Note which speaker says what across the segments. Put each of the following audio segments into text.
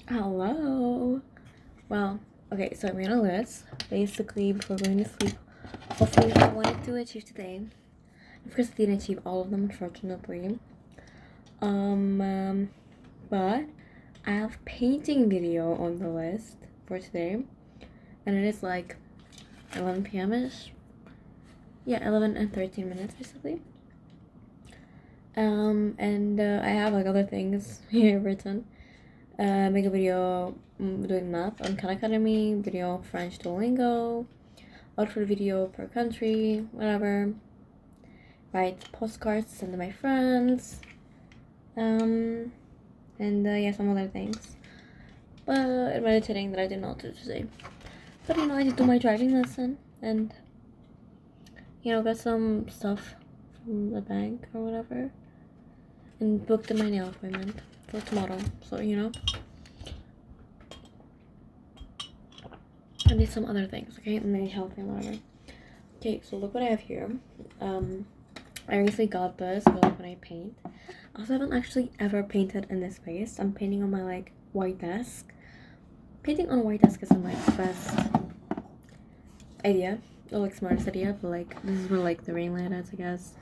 Speaker 1: Hello. Well, okay, so I made a list basically before going to sleep. Hopefully, I wanted to achieve today. Of course, I didn't achieve all of them, unfortunately. But I have painting video on the list for today, and it is like 11 p.m. ish. Yeah, 11 and 13 minutes basically. And I have like other things here written. Make a video doing math on Khan Academy, video French Duolingo, outfit video per country, whatever. Write postcards to send to my friends. And yeah, some other things. But meditating that I did not do today. But I did do my driving lesson and got some stuff from the bank or whatever. And booked my nail appointment for tomorrow. So I did some other things, okay? And then healthy and whatever. Okay, so look what I have here. I recently got this for like when I paint. I also haven't actually ever painted in this space. I'm painting on my like white desk. Painting on a white desk isn't like the best idea or like smartest idea, but like this is where like the ring light is, I guess.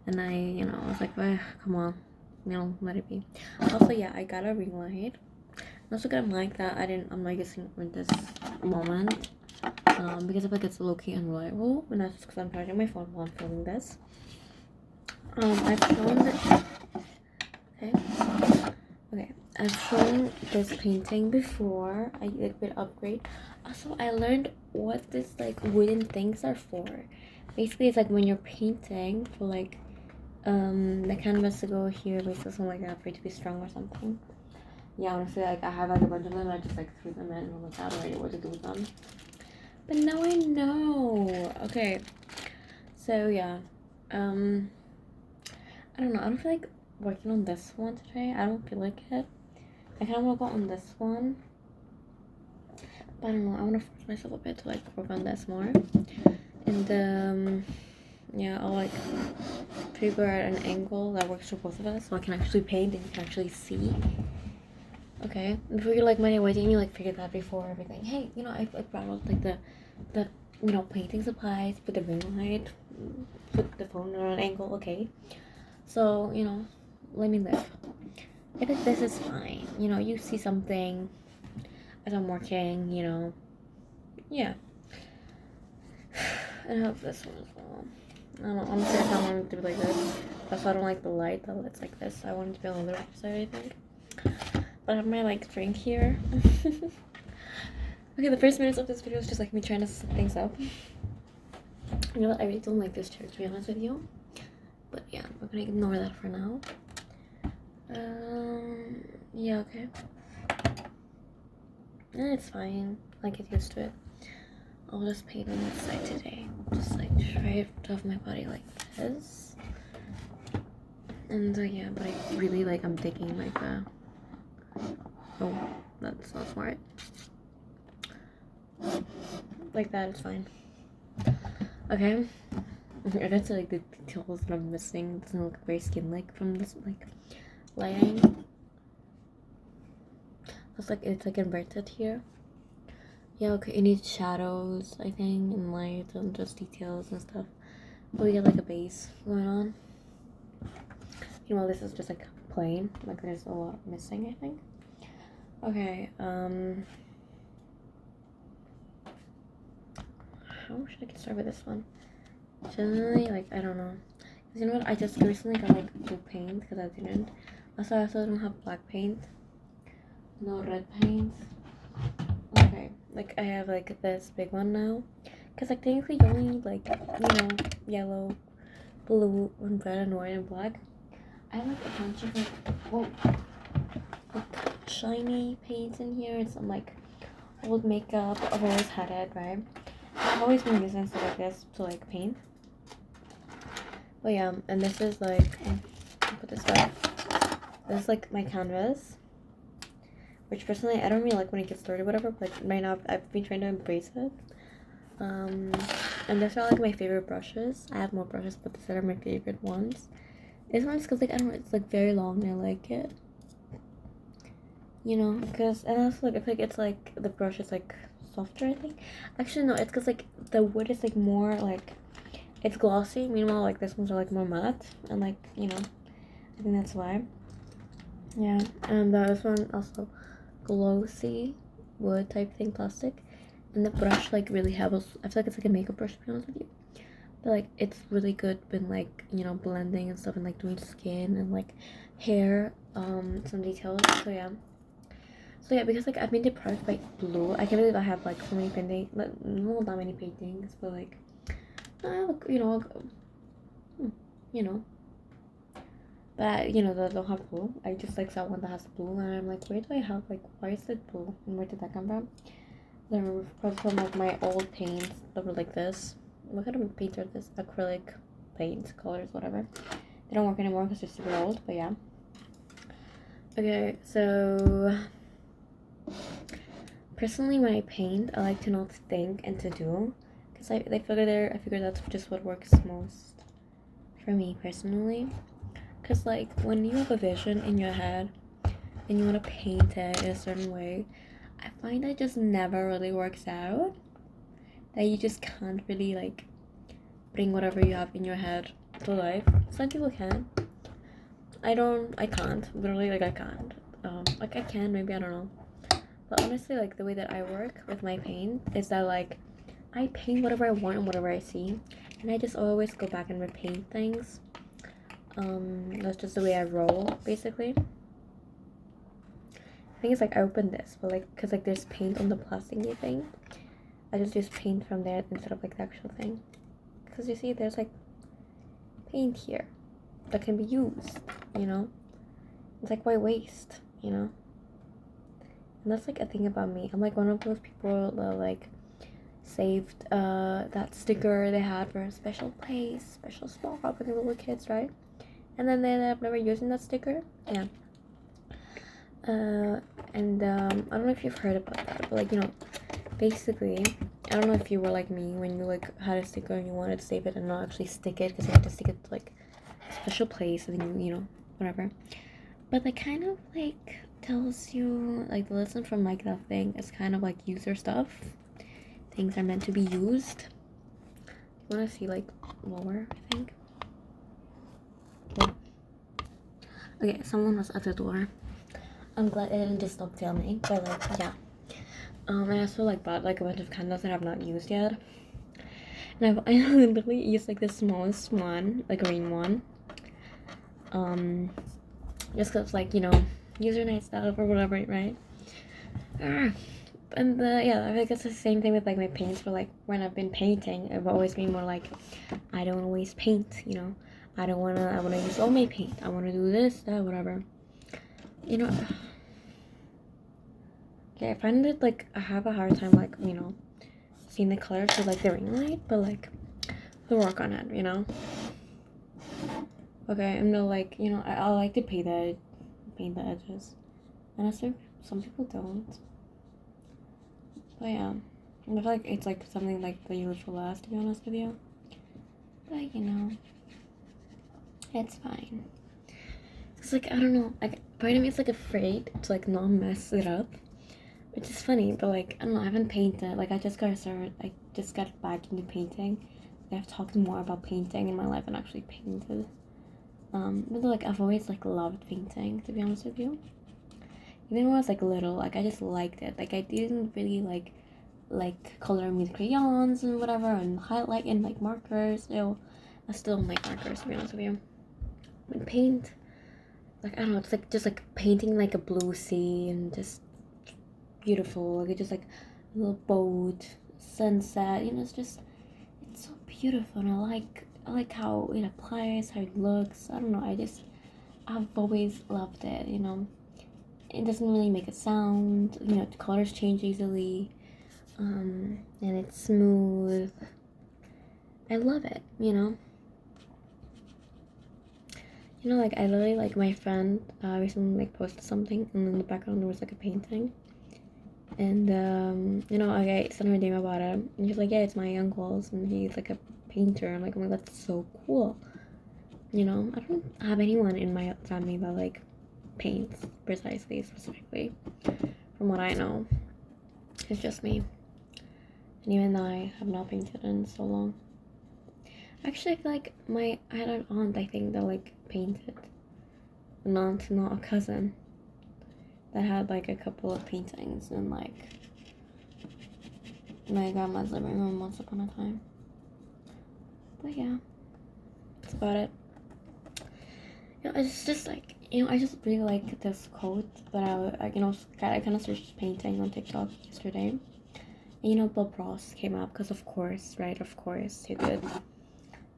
Speaker 1: And I was like, come on, let it be. Also, yeah, I got a ring light. I'm also gonna mic that I'm not using it in this moment. Because I feel like it's low-key unreliable, and that's just because I'm charging my phone while I'm filming this. I've shown that. Okay. I've shown this painting before. I did upgrade. Also, I learned what this like wooden things are for. Basically, it's like when you're painting for like the canvas to go here, basically something like that for it to be strong or something. Yeah, honestly, like I have like a bunch of them. I just like threw them in and was like, I don't know what to do with them. But now I know. Okay. So yeah. I don't know. I don't feel like working on this one today. I don't feel like it. I kind of want to go on this one. But I don't know. I want to force myself a bit to like work on this more. And yeah, I'll like figure out an angle that works for both of us so I can actually paint and you can actually see. Okay. Before you're like, why didn't you like figure that before everything? Hey, I brought out like the painting supplies, put the ring light, put the phone on an angle, okay? So, let me live. I think this is fine. You see something as I'm working, yeah. And I hope this one as well. I don't know, honestly, I want it to be like this. That's why I don't like the light that it's like this. I want it to be on the other side, I think. But I have my like drink here. Okay, the first minutes of this video is just like me trying to set things up. You know what? I really don't like this chair, to be honest with you. But yeah, we're gonna ignore that for now. Yeah, okay. It's fine. I get used to it. I'll just paint on this side today. Just like straight off my body like this. And yeah, but I really like, I'm thinking like oh, that's not smart. Like that is fine. Okay. I got to like the details that I'm missing. It doesn't look very skin-like from this like lighting. It's like inverted here. Yeah, okay, it needs shadows, I think, and lights and just details and stuff. But we get like a base going on. This is just like plain. Like there's a lot missing, I think. Okay, how should I get started with this one? Generally, like, I don't know. Cause you know what? I just recently got like blue paint because I didn't. Also, I also don't have black paint. No red paint. Okay, like I have like this big one now. Cause like technically you only need like, yellow, blue, and red, and white, and black. I have like a bunch of like shiny paints in here and some like old makeup I've always had it, right? I've always been using stuff like this to like paint. But yeah, and this is like, I'll put this back. This is like my canvas, which personally I don't really like when it gets dirty or whatever, but right now I've been trying to embrace it. And these are like my favorite brushes. I have more brushes, but these are my favorite ones. This one's because like I don't know, it's like very long and I like it. you know, because and also like I feel like it's like the brush is like softer. I think actually no, it's because like the wood is like more like it's glossy. Meanwhile, like this ones are like more matte and like you know, I think that's why. Yeah, and this one also glossy wood type thing, plastic, and the brush like really helps. I feel like it's like a makeup brush to be honest with you, but like it's really good when like you know blending and stuff and like doing skin and like hair, some details. So yeah. So yeah, because like I've been deprived by blue. I can't believe I have like so many paintings. No, not many paintings, but like I have, hmm, you know. But you know, they don't have blue. I just like saw one that has blue, and I'm like, where do I have like why is it blue? And where did that come from? They're probably from like my old paints that were like this. What kind of paints are this? Acrylic paints, colors, whatever. They don't work anymore because they're super old. But yeah. Okay, so personally, when I paint, I like to not think and to do, because I figure that's just what works most for me personally. Because like when you have a vision in your head and you want to paint it in a certain way, I find that just never really works out. That you just can't really like bring whatever you have in your head to life. Some people can. I can't. Literally, like I can't. Like I can, maybe, I don't know. But honestly, like the way that I work with my paint is that like I paint whatever I want and whatever I see, and I just always go back and repaint things. That's just the way I roll, basically. I think it's like I opened this, but like, cause like there's paint on the plasticky thing, I just use paint from there instead of like the actual thing. Cause you see, there's like paint here that can be used, you know. It's like why waste, you know. And that's like a thing about me. I'm like one of those people that like saved that sticker they had for a special place, special spot when they were kids, right? And then they ended up never using that sticker. Yeah. And I don't know if you've heard about that, but like you know, basically, I don't know if you were like me when you like had a sticker and you wanted to save it and not actually stick it because you had to stick it to like a special place and then you know whatever. But that kind of like tells you like the lesson from like that thing is kind of like user stuff. Things are meant to be used. You want to see like lower, I think. Okay, someone was at the door. I'm glad it didn't just stop filming, but like yeah. I also like bought like a bunch of candles that I've not used yet. And I literally used like the smallest one, like green one. Just cause like you know, user night stuff or whatever, right? And yeah, I think it's the same thing with like my paints. But like when I've been painting, I've always been more like, I don't want to waste paint. You know, I don't wanna. I wanna use all my paint. I wanna do this, that, whatever. You know. Yeah, I find it like I have a hard time like you know, seeing the colors with like the ring light, but like we'll work on it. You know. Okay, I'm not like you know I like to paint the edges, and I think some people don't. But yeah, I feel like it's like something like the use for last, to be honest with you. But you know, it's fine. It's like I don't know, like part of me is like afraid to like not mess it up, which is funny. But like I don't know, I haven't painted. Like I just got back into painting. I've talked more about painting in my life than actually painted. But like I've always like loved painting, to be honest with you. Even when I was like little, like I just liked it. Like I didn't really like coloring with crayons and whatever and highlight and like markers. Ew, I still don't like markers, to be honest with you. But paint, like I don't know, it's like just like painting like a blue sea and just beautiful. Like it's just like a little boat, sunset. You know, it's so beautiful, and I like how it applies, how it looks. I don't know. I've always loved it. You know, it doesn't really make a sound. You know, the colors change easily. And it's smooth. I love it, you know. You know, like I literally like my friend recently like posted something, and in the background there was like a painting, and you know, I sent her a DM about it, and she's like, yeah, it's my uncle's, and he's like a painter. I'm like, oh my god, that's so cool. You know, I don't have anyone in my family that like paints precisely, specifically, from what I know. It's just me. And even though I have not painted in so long. Actually, I feel like I had an aunt, I think, that like painted. An aunt, not a cousin, that had like a couple of paintings in like my grandma's living room once upon a time. But yeah, that's about it. It's just like, I just really like this quote that I kind of searched painting on TikTok yesterday. And, Bob Ross came up because of course, right? Of course he did.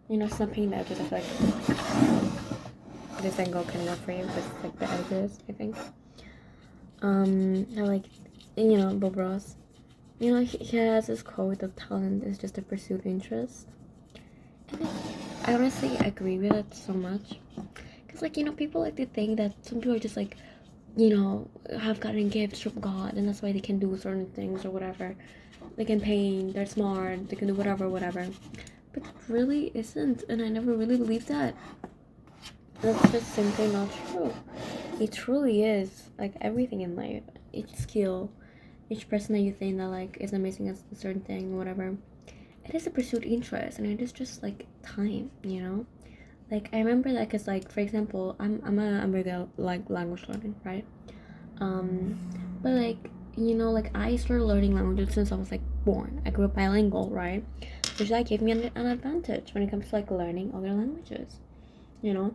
Speaker 1: It's not painting the edges. I feel like this angle can work for you because it's like the edges, I think. I like, Bob Ross. He has this quote that talent is just a pursuit interest. And I honestly agree with it so much. Because, like, people like to think that some people are just, like, have gotten gifts from God, and that's why they can do certain things or whatever. They can paint, they're smart, they can do whatever. But it really isn't, and I never really believed that. That's just simply not true. It truly is, like, everything in life. Each skill, each person that you think that, like, is amazing at a certain thing, whatever. It is a pursuit interest, and it is just, like, time, Like, I remember that because, like, for example, I'm really, like, language learning, right? But, like, like, I started learning languages since I was, like, born. I grew up bilingual, right? Which, that gave me an advantage when it comes to, like, learning other languages, So,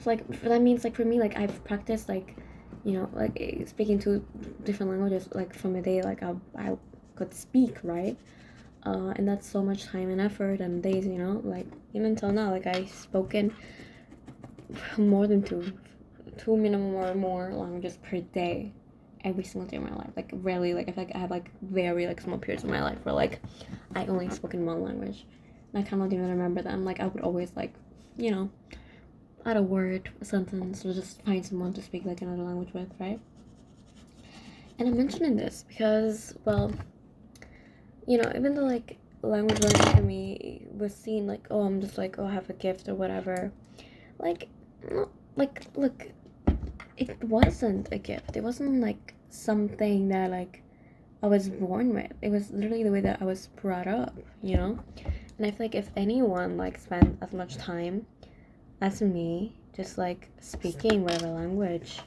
Speaker 1: like, that means, like, for me, like, I've practiced, like, like, speaking two different languages, like, from a day, like, I could speak, right? And that's so much time and effort and days, like, even until now, like, I've spoken more than two minimum or more languages per day, every single day of my life. Like, rarely, like, I feel like I have, like, very, like, small periods of my life where, like, I only spoken one language, and I kind of don't even remember them. Like, I would always, like, add a word, a sentence, or just find someone to speak, like, another language with, right? And I'm mentioning this because, well, even though, like, language learning to me was seen like, oh, I'm just like, oh, I have a gift or whatever. Like, no, like, look, it wasn't a gift. It wasn't like something that, like, I was born with. It was literally the way that I was brought up, And I feel like if anyone, like, spent as much time as me, just, like, speaking whatever language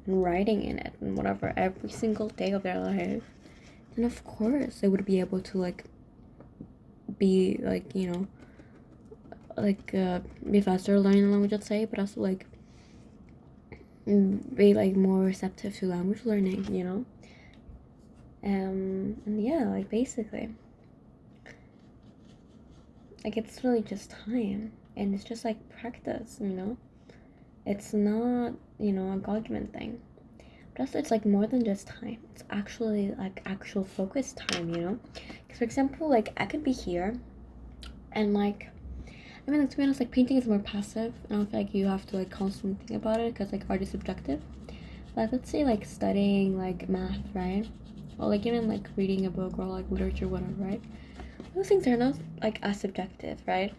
Speaker 1: and writing in it and whatever every single day of their life, then of course they would be able to, like, be, like, like, be faster learning the language, let's say, but also, like, be, like, more receptive to language learning, and yeah, like, basically, like, it's really just time, and it's just, like, practice, it's not, a God-given thing, but also it's, like, more than just time. It's actually, like, actual focused time, because, for example, like, I could be here and, like, I mean, like, to be honest, like, painting is more passive. I don't feel like you have to, like, constantly think about it because, like, art is subjective. Like, let's say, like, studying, like, math, right? Or, like, even, like, reading a book or, like, literature, whatever, right? Those things are not, like, as subjective, right?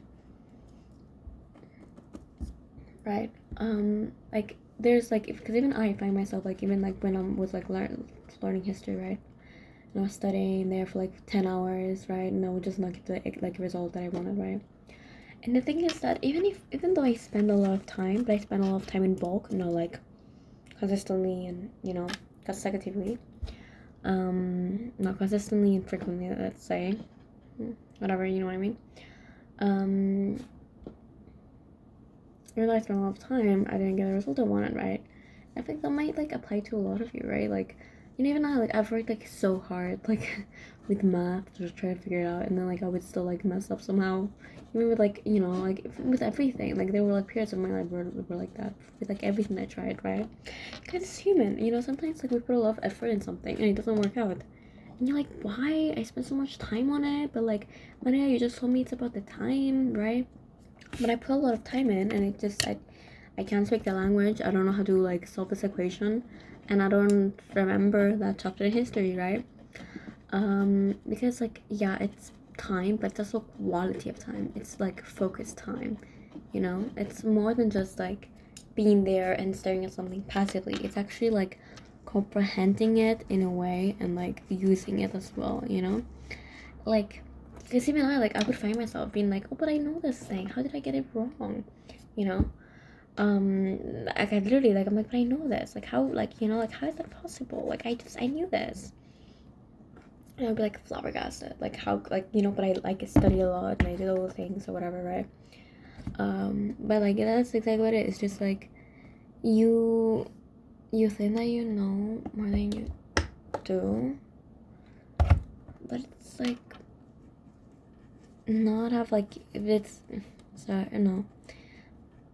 Speaker 1: Right? Like, there's, like, because even I find myself, like, even, like, when I was, like, learning history, right? And I was studying there for, like, 10 hours, right? And I would just not get the, like, result that I wanted, right? And the thing is that even though I spend a lot of time, but I spend a lot of time in bulk, like, consistently and, consecutively, not consistently and frequently, let's say, whatever, you know what I mean, even though I spent a lot of time, I didn't get the result I wanted, right? I think that might, like, apply to a lot of you, right? Like, even I, like, I've worked, like, so hard, like, with math to try to figure it out, and then, like, I would still, like, mess up somehow. Even with, like, like, with everything. Like, there were, like, periods of my life were like that. With, like, everything I tried, right? Because it's human, sometimes, like, we put a lot of effort in something, and it doesn't work out. And you're like, why? I spent so much time on it, but, like, Maria, you just told me it's about the time, right? But I put a lot of time in, and it just, I can't speak the language. I don't know how to, like, solve this equation, and I don't remember that chapter in history, right? Because, like, yeah, it's time, but it's also quality of time. It's, like, focused time, it's more than just, like, being there and staring at something passively. It's actually like comprehending it in a way and like using it as well, you know? Like, because even I would find myself being like, oh, but I know this thing. How did I get it wrong? You know? Like I literally like I'm like, but I know this. Like how, like, you know, like how is that possible? Like I knew this. And I'd be like flabbergasted. Like how, like, you know, but I like study a lot and I did all the things or whatever, right? But like that's exactly what it is. It's just like you think that you know more than you do, but it's like not have like if it's so I don't know.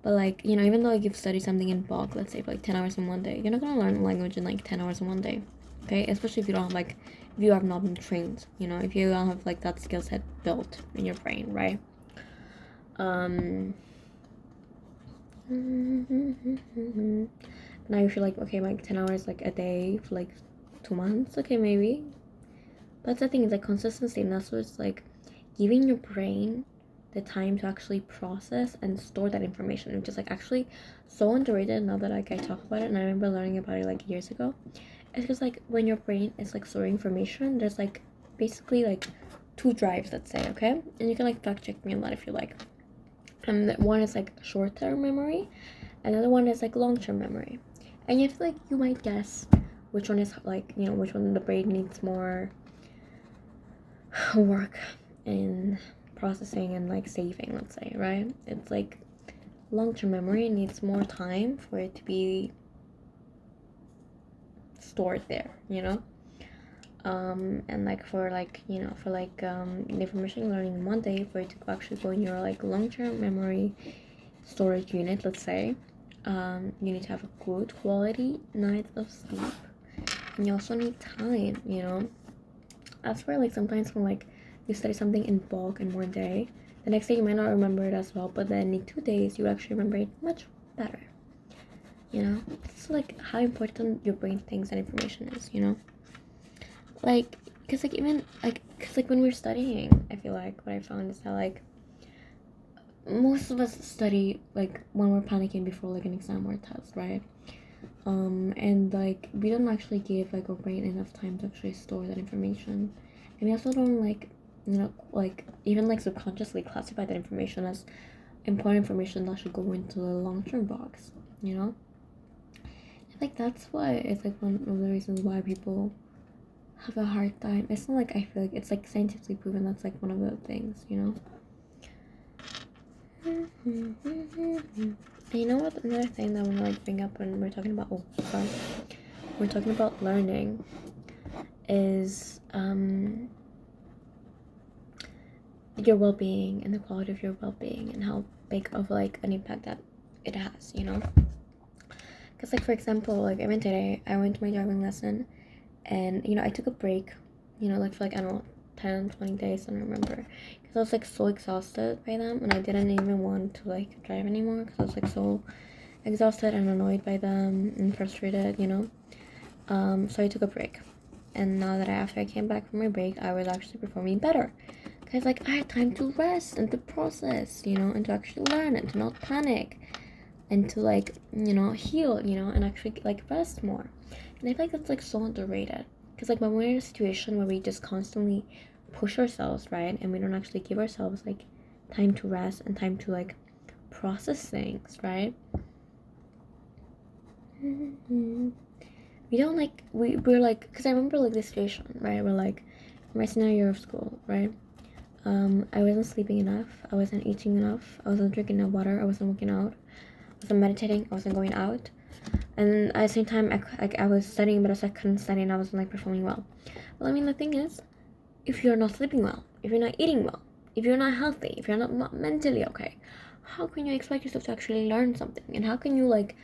Speaker 1: But like, you know, even though like you've studied something in bulk, let's say for like 10 hours in one day, you're not gonna learn a language in like 10 hours in one day. Okay? Especially if you don't have like if you have not been trained, you know, if you don't have like that skill set built in your brain, right? Now you feel like, okay, like 10 hours like a day for like 2 months, okay, maybe. But the thing is like consistency, and that's what it's like giving your brain the time to actually process and store that information, which is like actually so underrated now that like I talk about it. And I remember learning about it like years ago. It's because like when your brain is like storing information, there's like basically like two drives, let's say, okay? And you can like fact check me on that if you like. And one is like short-term memory, another one is like long-term memory. And you feel like you might guess which one is like, you know, which one the brain needs more work in processing and like saving, let's say, right? It's like long-term memory needs more time for it to be stored there, you know? And like for like, you know, for like the information learning in one day, for it to actually go in your like long-term memory storage unit, let's say, you need to have a good quality night of sleep, and you also need time, you know? That's where like sometimes when like you study something in bulk in one day, the next day you might not remember it as well, but then in 2 days you actually remember it much better, you know? It's like how important your brain thinks that information is, you know? Like, because like even like because like when we're studying, I feel like what I found is that like most of us study like when we're panicking before like an exam or a test, right? And like we don't actually give like our brain enough time to actually store that information, and we also don't like, you know, like even like subconsciously classify that information as important information that should go into the long-term box, you know? I think that's why it's like one of the reasons why people have a hard time. It's not like I feel like it's like scientifically proven that's like one of the things, you know? And you know what? Another thing that I want to like bring up when we're talking about we're talking about learning is your well-being and the quality of your well-being and how big of like an impact that it has, you know? Because like for example, like even today I went to my driving lesson, and you know I took a break, you know, like for like I don't know 10-20 days, I don't remember, because I was like so exhausted by them, and I didn't even want to like drive anymore because I was like so exhausted and annoyed by them and frustrated, you know. So I took a break, and now that after I came back from my break, I was actually performing better because like I had time to rest and to process, you know, and to actually learn and to not panic and to like, you know, heal, you know, and actually like rest more. And I feel like that's like so underrated because like when we're in a situation where we just constantly push ourselves, right, and we don't actually give ourselves like time to rest and time to like process things, right? We don't like we're like, because I remember like this situation, right, we're like my senior year of school, right? I wasn't sleeping enough, I wasn't eating enough, I wasn't drinking enough water, I wasn't working out, I wasn't meditating, I wasn't going out, and at the same time I was studying, but I couldn't study and I wasn't like performing well. Well, I mean, the thing is, if you're not sleeping well, if you're not eating well, if you're not healthy, if you're not mentally okay, how can you expect yourself to actually learn something? And how can you like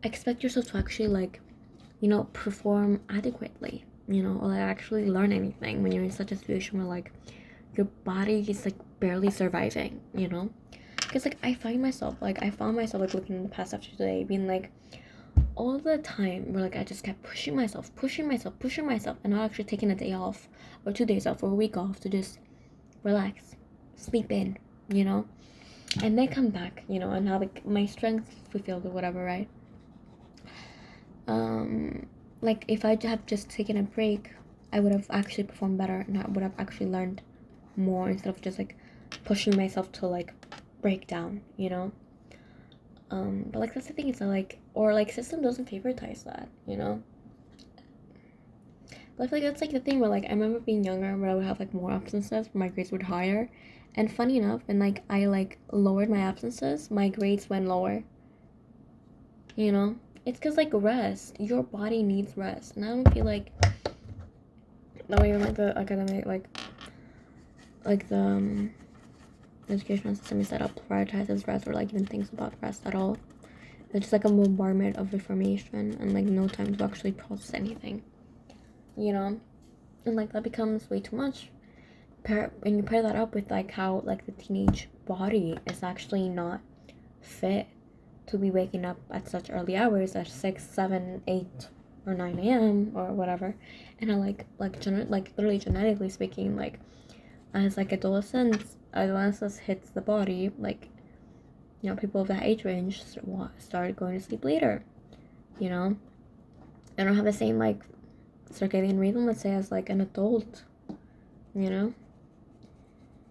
Speaker 1: expect yourself to actually like, you know, perform adequately, you know, or like actually learn anything when you're in such a situation where like your body is like barely surviving, you know? Because like I found myself like like looking in the past after today being like all the time where like I just kept pushing myself and not actually taking a day off or 2 days off or a week off to just relax, sleep in, you know? and then come back, you know, and have like my strength fulfilled or whatever, right? Like if I have just taken a break, I would have actually performed better, and I would have actually learned more instead of just like pushing myself to like break down, you know. But like that's the thing, is that like, or like system doesn't favoritize that, you know. But I feel like that's like the thing where like I remember being younger where I would have like more absences, my grades would higher, and funny enough, when like I like lowered my absences, my grades went lower. You know, it's because like rest, your body needs rest, and I don't feel like the way like the academic like the educational system is set up prioritizes rest or like even thinks about rest at all. It's just like a bombardment of information and like no time to actually process anything, you know. And like that becomes way too much. And you pair that up with like how like the teenage body is actually not fit to be waking up at such early hours at 6, 7, 8, or 9 a.m. or whatever. And I like literally genetically speaking, like as like adolescence hits the body, like, you know, people of that age range start going to sleep later, you know. They don't have the same like circadian rhythm, let's say, as like an adult, you know.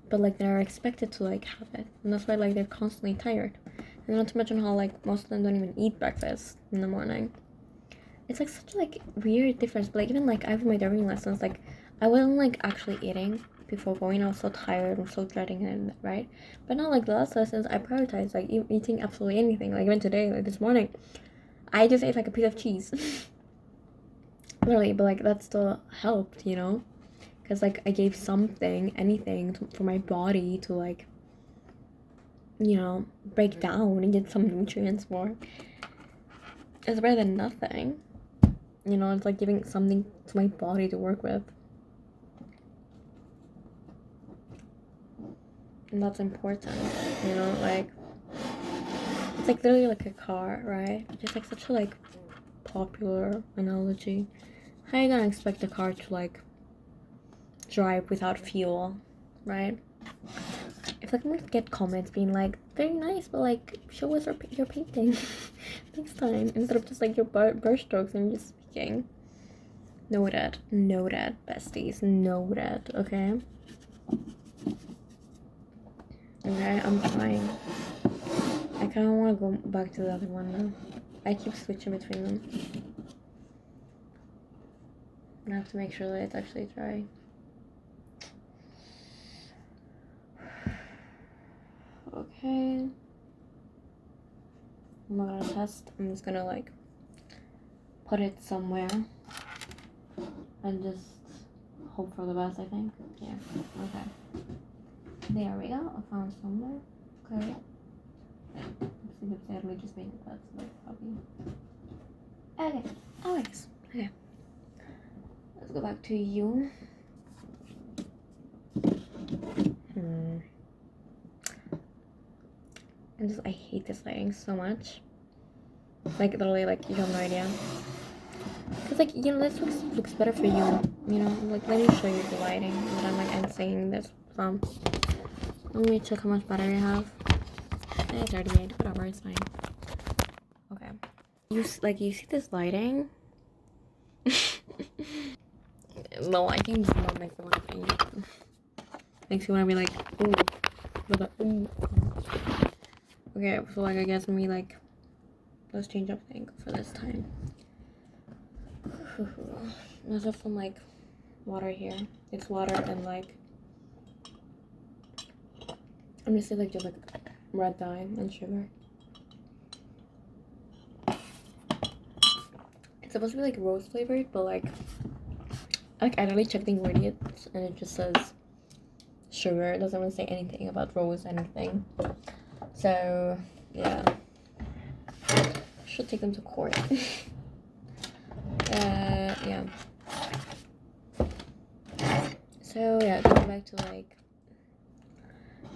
Speaker 1: But like they're expected to like have it, and that's why like they're constantly tired. And not to mention how like most of them don't even eat breakfast in the morning. It's like such a like weird difference. But like even like I have my driving lessons, like I wasn't like actually eating before going. I was so tired and so dreading it, right? But now like the last lessons, I prioritize like eating absolutely anything. Like even today, like this morning, I just ate like a piece of cheese. Literally, but like that still helped, you know, because like I gave anything for my body to like, you know, break down and get some nutrients for. It's better than nothing. You know, it's like giving something to my body to work with. And that's important, you know, like it's like literally like a car, right? Just like such a like popular analogy. How are you gonna expect a car to like drive without fuel, right? If like I'm gonna get comments being like, very nice, but like show us your painting next time, instead of just like your brush strokes and just speaking. Noted, besties, noted. Okay, I'm trying. I kind of want to go back to the other one now. I keep switching between them. I have to make sure that it's actually dry. Okay. I'm not gonna test. I'm just gonna like put it somewhere and just hope for the best, I think. Yeah. Okay. There we go. I found somewhere. Okay. Let's see if it's sadly just made it. That's like probably. Okay. Alright. Okay. Let's go back to you. I hate this lighting so much. Like literally, like you have no idea. Cause like, you know, this looks better for you. You know, like let me show you the lighting that I'm saying this from. Let me check how much battery I have. It's 38. Whatever, it's fine. Okay. You see this lighting? The lighting does not make me want to paint. Makes you want to be like, ooh, with a ooh. Okay, so like I guess me like, let's change up the angle for this time. There's just some like water here. It's water and like I'm gonna say like just like red dye and sugar. It's supposed to be like rose flavored, but like I literally checked the ingredients and it just says sugar. It doesn't really say anything about rose anything. So yeah, should take them to court. Yeah. So yeah, going back to like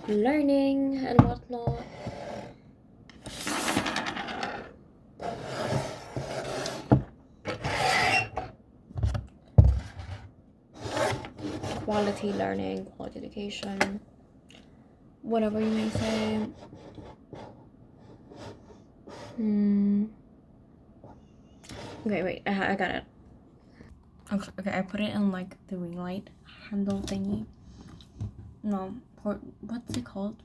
Speaker 1: learning and whatnot. Quality learning, quality education. whatever you may say. Okay, wait, I got it. Okay, I put it in like the ring light handle thingy. No, what's it called?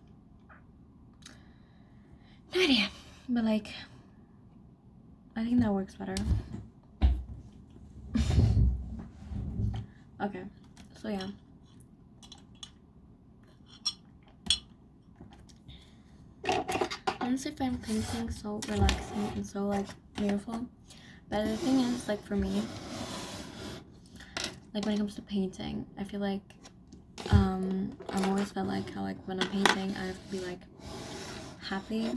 Speaker 1: No idea, but like, I think that works better. Okay, so yeah. Honestly, I find painting so relaxing and so like beautiful. But the thing is, like for me, like when it comes to painting, I feel like I've always felt like how like when I'm painting, I have to be like happy,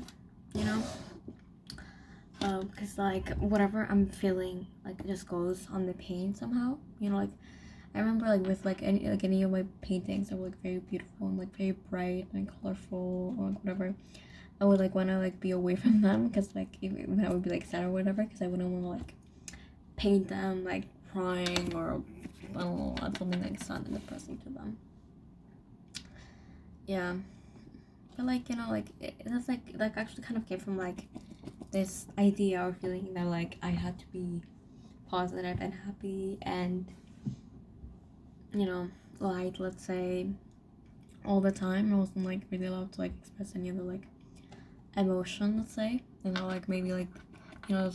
Speaker 1: you know, because like whatever I'm feeling like it just goes on the paint somehow, you know. Like I remember like with like any of my paintings that were like very beautiful and like very bright and colorful or like, whatever, I would like want to like be away from them because like even I would be like sad or whatever because I wouldn't want to like paint them like crying or I don't know, add something like sad and depressing to them. Yeah, but like you know like that's like actually kind of came from like this idea or feeling that like I had to be positive and happy and you know light, let's say, all the time. I wasn't like really allowed to like express any other like emotion, let's say, you know, like maybe like you know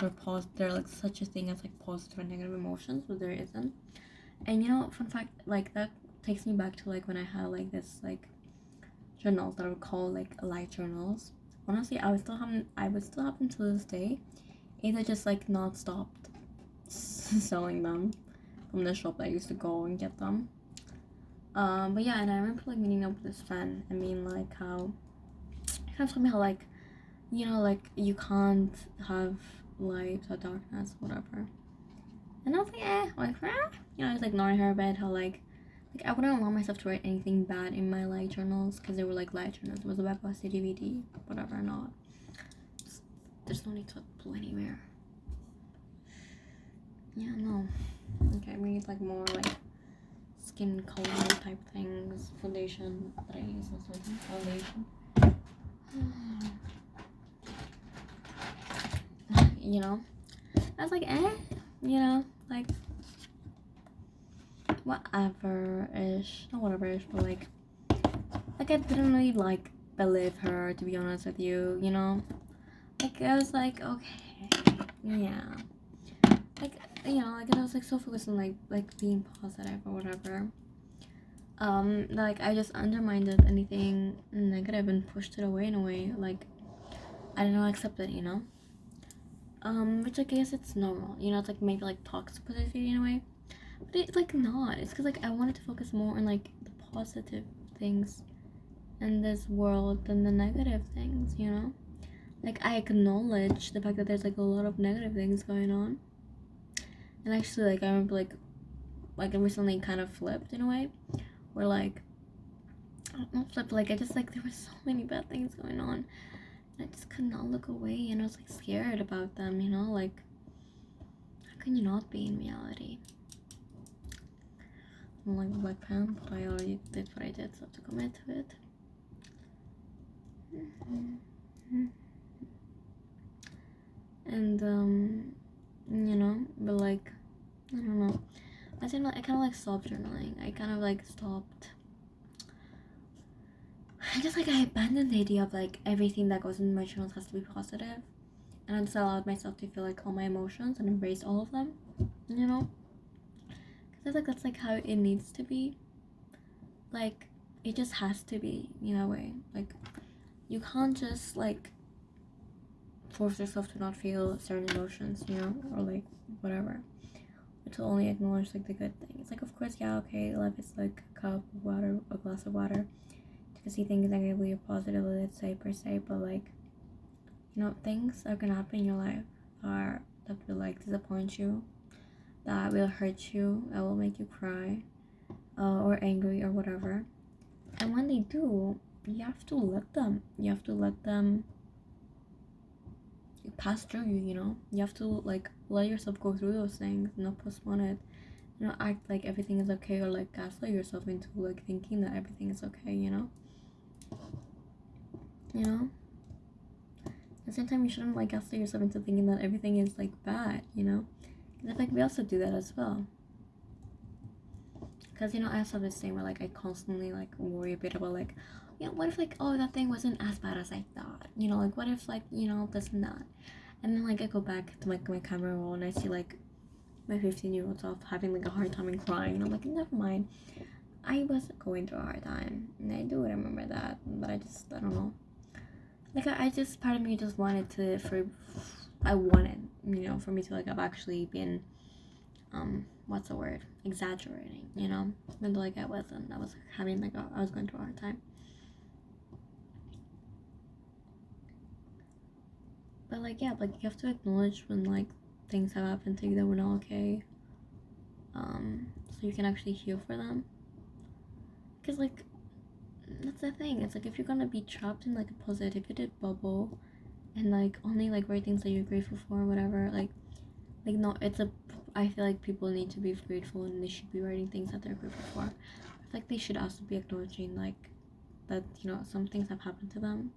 Speaker 1: there like such a thing as like positive and negative emotions, but there isn't. And you know, fun fact, like that takes me back to like when I had like this like journals that I would call like light journals. Honestly, I would still have them to this day. Either just like not stopped selling them from the shop that I used to go and get them. But yeah, and I remember like meeting up with this friend and being like how he kind of told me how like you know like you can't have light or darkness, whatever. And I was like, like, you know, I was like ignoring her about how like I wouldn't allow myself to write anything bad in my light journals because they were like light journals. It was about a DVD, whatever, not. There's no need to pull anywhere. Yeah, no. Okay, we need like more like skin color type things. Foundation that I use or something. Foundation. You know? I was like, you know, like whatever-ish. Not whatever-ish, but like I didn't really like believe her, to be honest with you, you know? Like I was like, okay, yeah. Like you know, like I was like so focused on like being positive or whatever. Like I just undermined anything negative and pushed it away in a way, like I don't know, accept it, you know? Which I guess it's normal, you know, it's like maybe like toxic positivity in a way. But it's like not. It's because like I wanted to focus more on like the positive things in this world than the negative things, you know? Like I acknowledge the fact that there's like a lot of negative things going on. And actually like I remember like I recently kind of flipped in a way. Where like not flipped, like I just like there were so many bad things going on. And I just could not look away and I was like scared about them, you know, like how can you not be in reality? I'm like the Black Pen, but I already did what I did, so I have to commit to it. And you know, but like I don't know. I think like I kind of like stopped journaling. I kind of like stopped. I just like I abandoned the idea of like everything that goes in my journals has to be positive, and I just allowed myself to feel like all my emotions and embrace all of them. You know, because I feel like that's like how it needs to be. Like it just has to be in a way. Like you can't just like force yourself to not feel certain emotions, you know, or like whatever. But to only acknowledge like the good things. Like of course, yeah, okay, life is like a cup of water, a glass of water. You can see things negatively or positively, let's say per se, but like you know, things are gonna happen in your life are that will like disappoint you, that will hurt you, that will make you cry, or angry or whatever. And when they do, you have to let them. You have to let them pass through you, you know? You have to like let yourself go through those things, not postpone it. You know, act like everything is okay or like gaslight yourself into like thinking that everything is okay, you know? you know? At the same time, you shouldn't like gaslight yourself into thinking that everything is like bad, you know? Because I feel like we also do that as well. Because, you know, I also have this thing where like I constantly like worry a bit about like, you know, what if like, oh, that thing wasn't as bad as I thought, you know, like what if like, you know, this and that. And then like I go back to like my camera roll and I see like my 15-year-old self having like a hard time and crying, and I'm like, never mind, I was going through a hard time, and I do remember that, but I don't know, like I just, part of me just wanted to, I wanted, you know, for me to like have actually been what's the word, exaggerating, you know, even though like I wasn't, I was having like I was going through a hard time. But like, yeah, like you have to acknowledge when like things have happened to you that were not okay, so you can actually heal for them. Because like that's the thing, it's like if you're gonna be trapped in like a positivity bubble and like only like write things that you're grateful for or whatever, like no, it's a, I feel like people need to be grateful and they should be writing things that they're grateful for. I feel like they should also be acknowledging like that, you know, some things have happened to them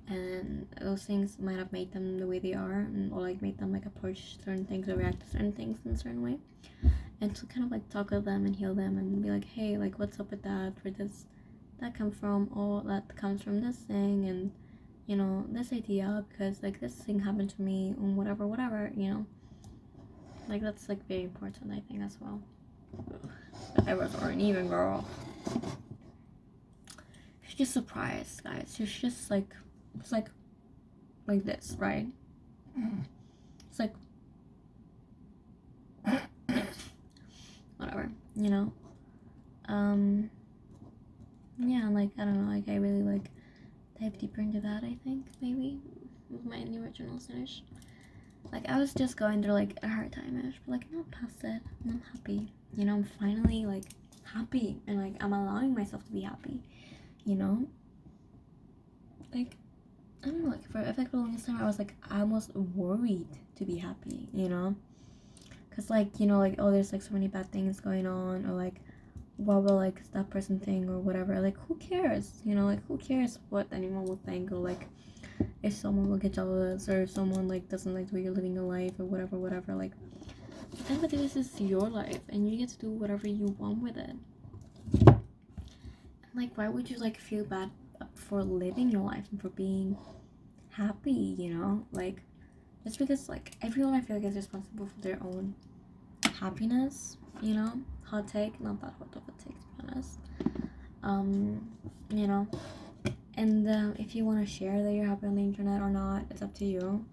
Speaker 1: and those things might have made them the way they are, or like made them like approach certain things or react to certain things in a certain way, and to kind of like talk with them and heal them and be like, hey, like what's up with that, where does that come from, or that comes from this thing, and you know, this idea, because like this thing happened to me, and whatever, you know, like that's like very important, I think, as well. The eyebrows aren't even, girl. She's just surprised, guys. She's just like, it's like this, right? It's like whatever, you know. Yeah, like I don't know, like I really like dive deeper into that, I think, maybe with my new original finish. Like I was just going through like a hard time-ish, but like I'm past it and I'm happy, you know. I'm finally like happy, and like I'm allowing myself to be happy, you know. Like I don't know, like for the longest time I was like almost worried to be happy, you know, because like, you know, like, oh, there's like so many bad things going on, or like what will like that person think or whatever, like who cares, you know, like who cares what anyone will think, or like if someone will get jealous, or if someone like doesn't like the way you're living your life or whatever, like at the end of the day, this is your life and you get to do whatever you want with it. Like why would you like feel bad for living your life and for being happy, you know? Like just because like everyone, I feel like, is responsible for their own happiness, you know. Hot take, not that hot of a take, to be honest. You know, and if you want to share that you're happy on the internet or not, it's up to you.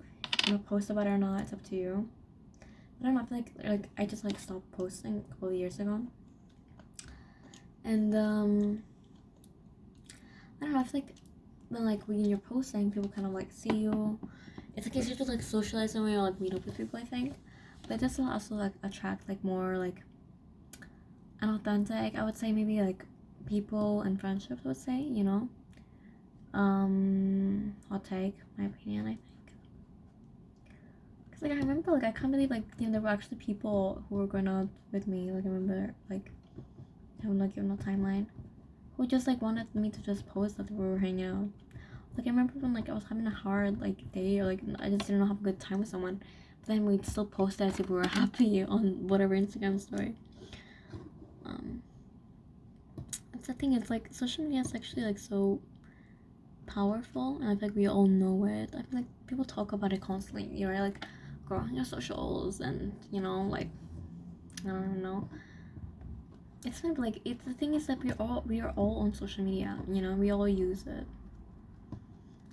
Speaker 1: You know, post about it or not, it's up to you. But I don't know, I feel like I just like stopped posting a couple of years ago, and I don't know, I feel like when like when you're posting, people kind of like see you. It's like easier to like socialize in a way, or like meet up with people, I think. But it does also like attract like more like unauthentic, I would say, maybe like people and friendships, I would say, you know. Hot take, my opinion, I think. Cause like I remember, like I can't believe, like, you know, there were actually people who were going out with me. Like I remember, like I'm not giving no timeline, who just like wanted me to just post that we were hanging out. Like I remember when like I was having a hard like day, or like I just didn't have a good time with someone, but then we'd still post as if we were happy on whatever Instagram story. That's the thing. It's like social media is actually like so powerful, and I feel like we all know it. I feel like people talk about it constantly, you know, like growing your socials, and you know, like I don't know. It's not like, it's the thing is that we are all on social media, you know, we all use it,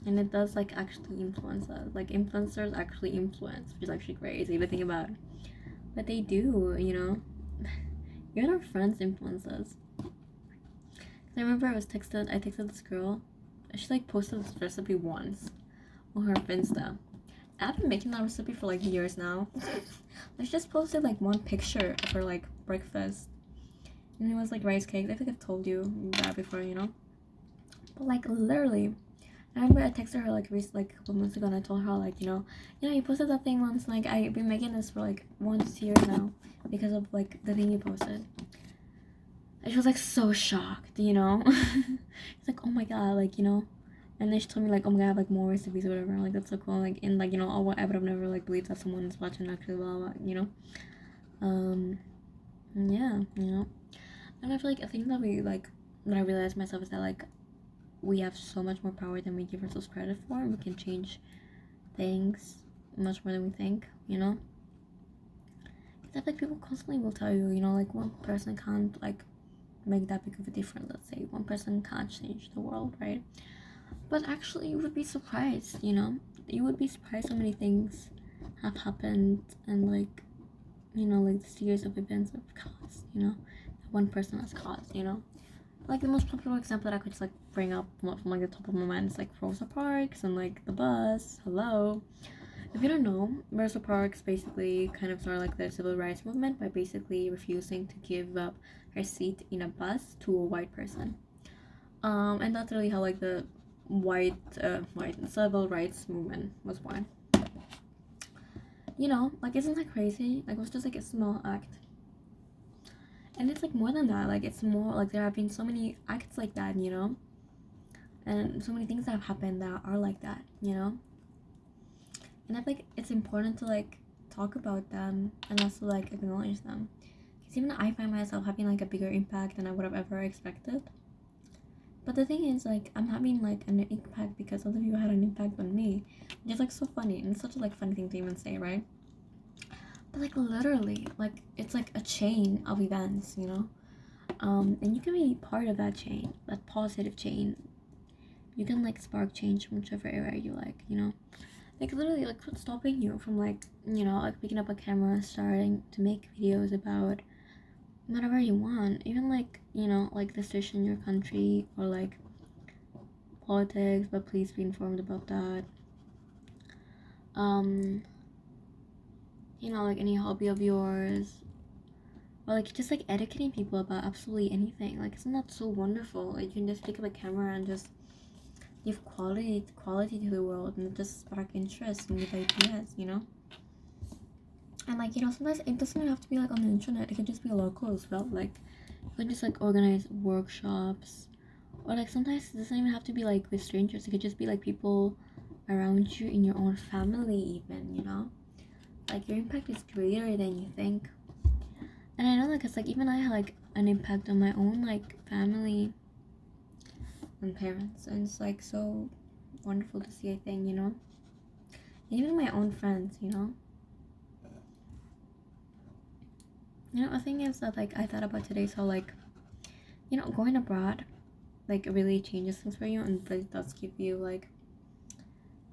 Speaker 1: and it does like actually influence us. Like influencers actually influence, which is actually crazy to think about, but they do, you know. Even our friends influence us. I remember I texted this girl. She like posted this recipe once on her Insta. I've been making that recipe for like years now. She just posted like one picture of her like breakfast, and it was like rice cakes. I think I've told you that before, you know. But like literally, I remember I texted her like like a couple months ago, and I told her like, you know, you posted that thing once. Like I've been making this for like 1 year now because of like the thing you posted. And she was like so shocked, you know. It's like, oh my god, like, you know, And then she told me like, oh my god, I have like more recipes or whatever. Like that's so cool. Like in like, you know, I would have never like believed that someone's watching actually, blah, blah, you know. Yeah, you know. And I feel like a thing that we like that I realized myself is that like we have so much more power than we give ourselves credit for, and we can change things much more than we think, you know. Because I feel like people constantly will tell you, you know, like one person can't like make that big of a difference. Let's say one person can't change the world, right? But actually, you would be surprised, you know. You would be surprised how many things have happened, and like, you know, like the series of events have caused, you know, that one person has caused, you know. Like the most popular example that I could just like bring up from like the top of my mind is like Rosa Parks and like the bus. Hello. If you don't know, Rosa Parks basically kind of started like the civil rights movement by basically refusing to give up her seat in a bus to a white person. And that's really how like the white civil rights movement was born. You know, like isn't that crazy? Like it was just like a small act. And it's like more than that, like it's more like there have been so many acts like that, you know, and so many things that have happened that are like that, you know. And I think it's important to like talk about them and also like acknowledge them, because even I find myself having like a bigger impact than I would have ever expected. But the thing is, like, I'm having like an impact because other people had an impact on me, which is like so funny, and it's such a like funny thing to even say, right? But like literally, like it's like a chain of events, you know. And you can be part of that chain, that positive chain. You can like spark change from whichever area you like, you know. Like literally, like what's stopping you from like, you know, like picking up a camera, starting to make videos about whatever you want, even like, you know, like the situation in your country or like politics, but please be informed about that. Um, you know, like any hobby of yours, or like just like educating people about absolutely anything. Like, isn't that so wonderful? Like, you can just pick up a camera and just give quality to the world and just spark interest and give ideas, you know. And like, you know, sometimes it doesn't even have to be like on the internet. It can just be local as well. Like, you can just like organize workshops, or like sometimes it doesn't even have to be like with strangers. It could just be like people around you in your own family, even, you know. Like your impact is greater than you think. And I know that because like even I had like an impact on my own like family and parents, and it's like so wonderful to see, I think, you know. And even my own friends, you know. You know, the thing is that like I thought about today, so like, you know, going abroad like really changes things for you, and really does give you like,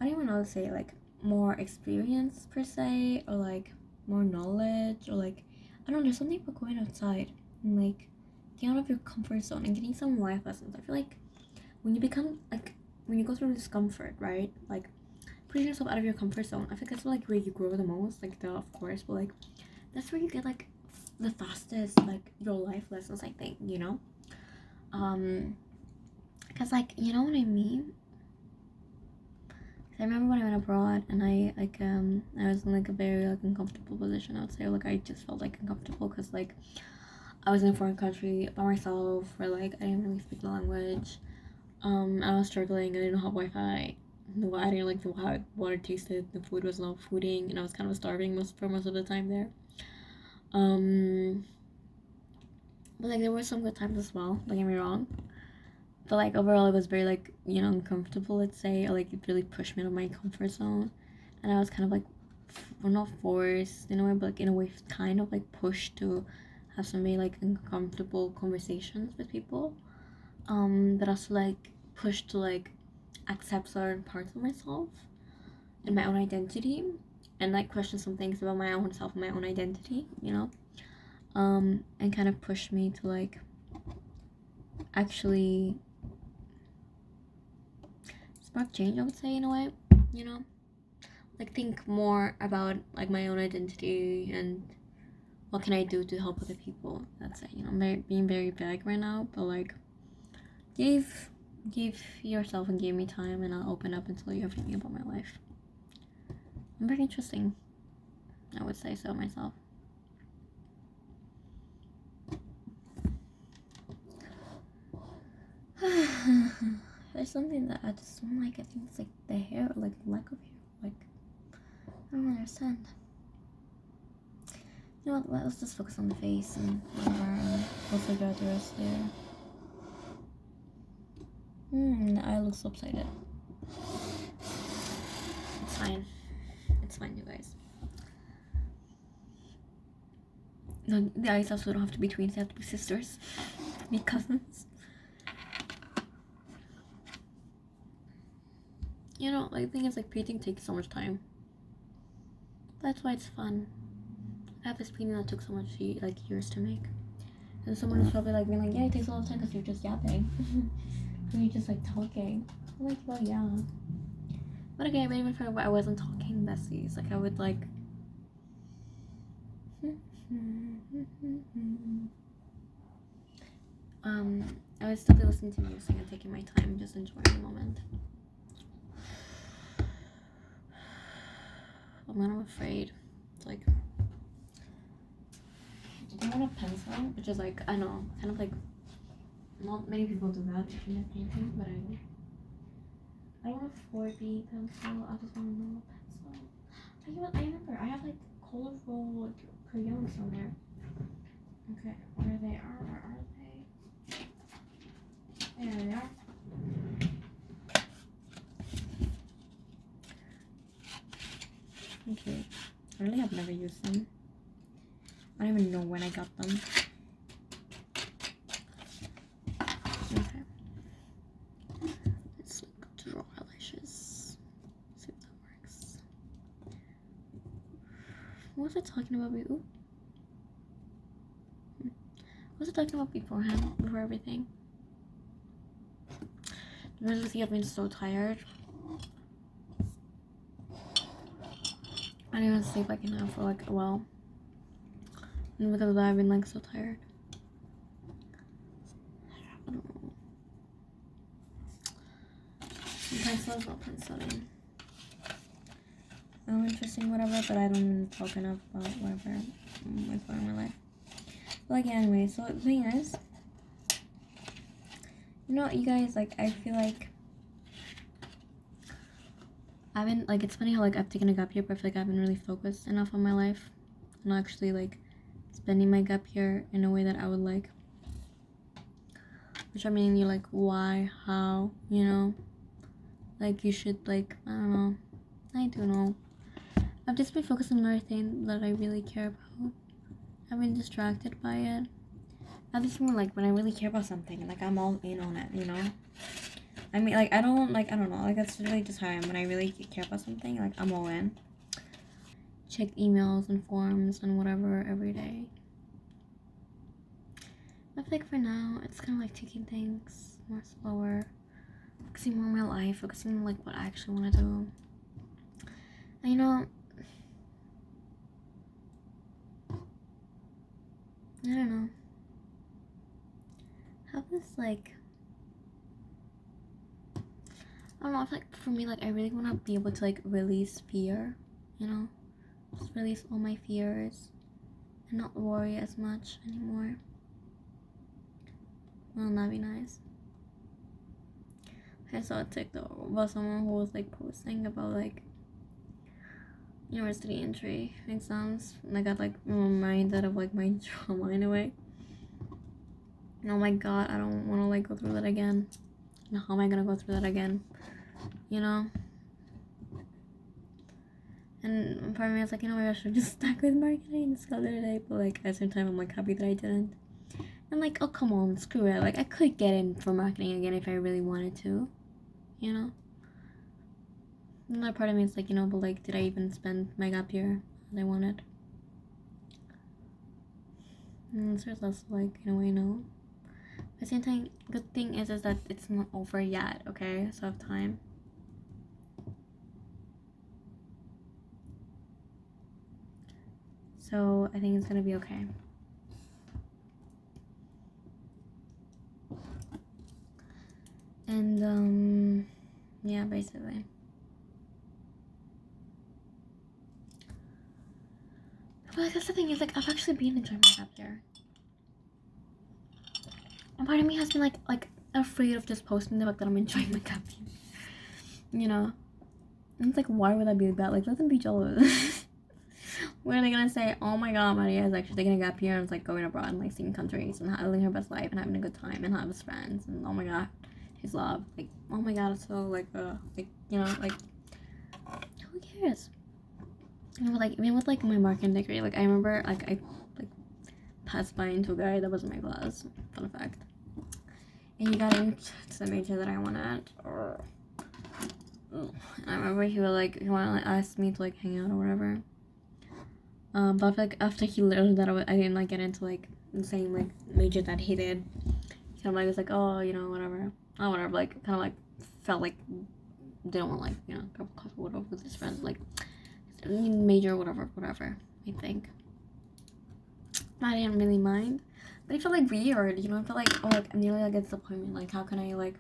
Speaker 1: I don't even know how to say, like more experience per se, or like more knowledge, or like I don't know, there's something about going outside and like getting out of your comfort zone and getting some life lessons. I feel like when you become like, when you go through discomfort, right, like pushing yourself out of your comfort zone, I think that's like where you grow the most. Like the, of course, but like that's where you get like the fastest like your life lessons, I think, you know. Because like, you know what I mean. I remember when I went abroad and I was in like a very like uncomfortable position. I would say, like I just felt like uncomfortable because like I was in a foreign country by myself, or like I didn't really speak the language. I was struggling. I didn't have Wi-Fi. I didn't like how water tasted. The food was not fooding, and I was kind of starving most of the time there. But like there were some good times as well. Don't get me wrong. But like overall, it was very like, you know, uncomfortable. Let's say, or like it really pushed me out of my comfort zone, and I was kind of like, well, not forced in a way, but like in a way, kind of like pushed to have some very like uncomfortable conversations with people. But also like pushed to like accept certain parts of myself and my own identity, and like question some things about my own self and my own identity, you know. And kind of pushed me to like actually spark change, I would say, in a way, you know. Like think more about like my own identity and what can I do to help other people. That's it, you know. I'm being very vague right now, but like give yourself and give me time, and I'll open up and tell you everything about my life. I'm very interesting, I would say so myself. There's there's something that I just don't like. I think it's like the hair, like lack of hair. Like, I don't understand. You know what? Let's just focus on the face and whatever, and we'll figure out the rest later. I look so excited. It's fine. It's fine, you guys. No, the eyes also don't have to be twins. They have to be sisters. Be cousins. You know, like, the thing is, like, painting takes so much time. That's why it's fun. I have this painting that took so much, like, years to make. And someone is probably, like, being like, yeah, it takes a lot of time because you're just yapping. And you're just, like, talking. I'm like, well, yeah. But again, even if I wasn't talking, besties, like, I would, like... I would still be listening to music and taking my time, just enjoying the moment. I'm afraid. It's like, I want a pencil, which is like, I know, kind of like, not many people do that in their painting, but I don't want a 4B pencil. I just want a normal pencil. I remember, I have like colorful crayons somewhere. Okay, where they are, where are they? There they are. Okay, I really have never used them. I don't even know when I got them. Okay. Let's draw eyelashes. See if that works. What was I talking about? Ooh. What was I talking about beforehand? Before everything? Honestly, I've been so tired. I didn't even sleep like enough for like a while. And because of that, I've been like so tired. I don't know. Pencils, not penciling. Interesting, whatever, but I don't even talk enough about whatever what's going on in my life. But like, anyway, so the thing is, you know, you guys, like, I feel like I've been, like, it's funny how, like, I've taken a gap year, but I feel like I haven't really focused enough on my life and actually, like, spending my gap year in a way that I would like. Which, I mean, you're like, why, how, you know? Like, you should, like, I don't know. I do know. I've just been focused on another thing that I really care about. I've been distracted by it. At this point, like, when I really care about something, like, I'm all in on it, you know? I mean, like, I don't know, like, that's really just how I am. When I really care about something, like, I'm all in. Check emails and forums and whatever every day. I feel like for now, it's kind of like taking things more slower. Focusing more on my life, focusing on, like, what I actually want to do. And, you know, I don't know. Have this, like, I don't know, I feel like for me, like, I really want to be able to, like, release fear, you know? Just release all my fears and not worry as much anymore. Wouldn't that be nice? I saw a TikTok about someone who was, like, posting about, like, university entry exams, and I got, like, reminded of, like, my trauma in a way. And oh my god, I don't want to, like, go through that again. And how am I gonna go through that again? You know? And part of me was like, you know, maybe I should just stuck with marketing this other day, but, like, at the same time, I'm, like, happy that I didn't. I'm like, oh, come on, screw it. Like, I could get in for marketing again if I really wanted to, you know? Another part of me is like, you know, but, like, did I even spend my gap year as I wanted? And so it's also, like, in a way, no. At the same time, good thing is that it's not over yet, okay? So I have time. So I think it's gonna be okay. And, yeah, basically. But, like, that's the thing is, like, I've actually been enjoying my gap year. And part of me has been, like, afraid of just posting the fact that I'm enjoying my gap year. You know? And it's like, why would I be bad? Like, let them be jealous. What are they gonna say? Oh my god, Maria is actually taking a gap year and it's like going abroad and like seeing countries and living her best life and having a good time and having friends and oh my god, his love. Like, oh my god, it's so like you know, like who cares? You know, like even with like my marketing degree, like I remember like I like passed by into a guy that was in my class. Fun fact. And he got into the major that I wanted. And I remember he was like he wanted to ask me to like hang out or whatever. But I feel like after he learned that I didn't like get into like the same like major that he did, he kind of like was like, oh, you know, whatever, oh whatever, like kind of like felt like didn't want like, you know, go coffee whatever with his friends, like major whatever I think. I didn't really mind, but it felt like weird, you know. I felt like, oh, like I'm nearly like a disappointment, like how can I like.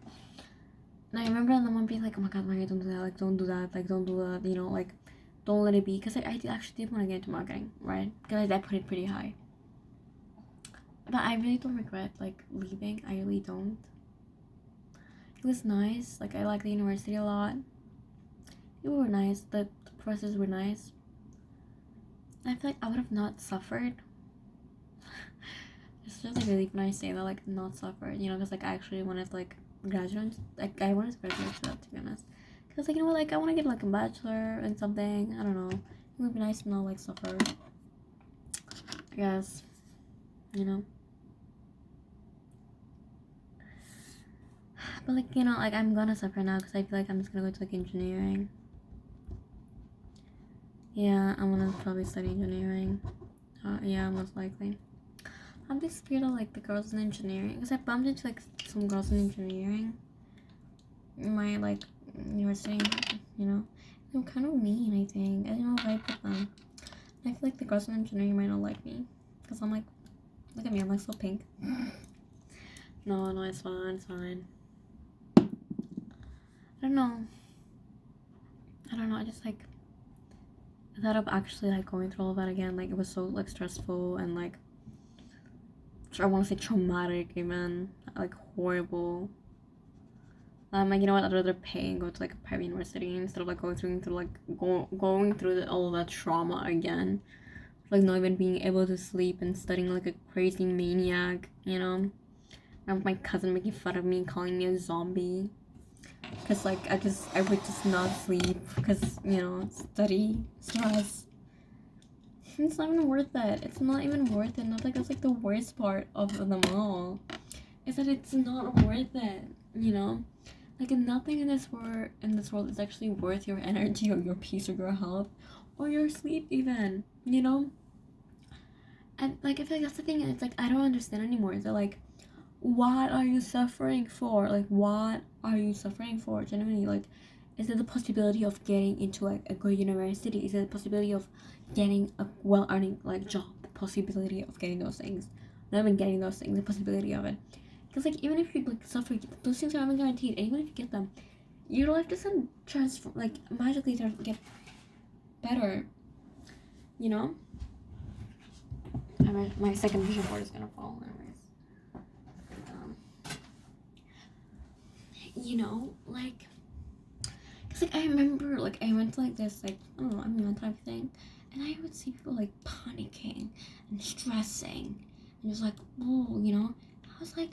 Speaker 1: And I remember the one being like, oh my god, Maria, don't do that, like don't do that, like don't do that, you know, like don't let it be, because I actually did want to get into marketing, right? Because I put it pretty high. But I really don't regret like leaving. I really don't. It was nice. Like I liked the university a lot. People were nice. The professors were nice. I feel like I would have not suffered. It's just like really when I say that, like not suffered, you know, because like I actually wanted to like graduate. Like I wanted to graduate to that, to be honest. Cause like, you know, like I want to get like a bachelor and something. I don't know. It would be nice to not like suffer. I guess, you know. But like, you know, like I'm gonna suffer now because I feel like I'm just gonna go to like engineering. Yeah, I'm gonna probably study engineering. Yeah, most likely. I'm just scared of like the girls in engineering because I bumped into like some girls in engineering in my like university, you know. I'm kind of mean, I think. I don't know if I put them. I feel like the girls in engineering might not like me because I'm like, look at me, I'm like so pink. No, it's fine, it's fine. I don't know, I just like I thought of actually like going through all of that again. Like it was so like stressful and like I want to say traumatic even, like horrible. Like, you know what, I'd rather pay and go to like a private university instead of like going through like going through all that trauma again, like not even being able to sleep and studying like a crazy maniac, you know. And my cousin making fun of me, calling me a zombie because like I would just not sleep because, you know, study stress. It's not even worth it. It's not even worth it. Not like that's like the worst part of them all. Is that it's not worth it, you know? Like nothing in this world is actually worth your energy or your peace or your health or your sleep even, you know? And like I feel like that's the thing, it's like I don't understand anymore. Is that like what are you suffering for? Like what are you suffering for? Genuinely, like is it the possibility of getting into like a good university? Is it the possibility of getting a well earning like job? The possibility of getting those things. Not even getting those things, the possibility of it. Because like even if you like suffer, those things are not guaranteed. And even if you get them, your life doesn't transform like magically get better. You know? My second vision board is gonna fall anyways. You know, like, cause like I remember like I went to like this like I don't know, I mean type of thing, and I would see people like panicking and stressing and just like, oh, you know, I was like,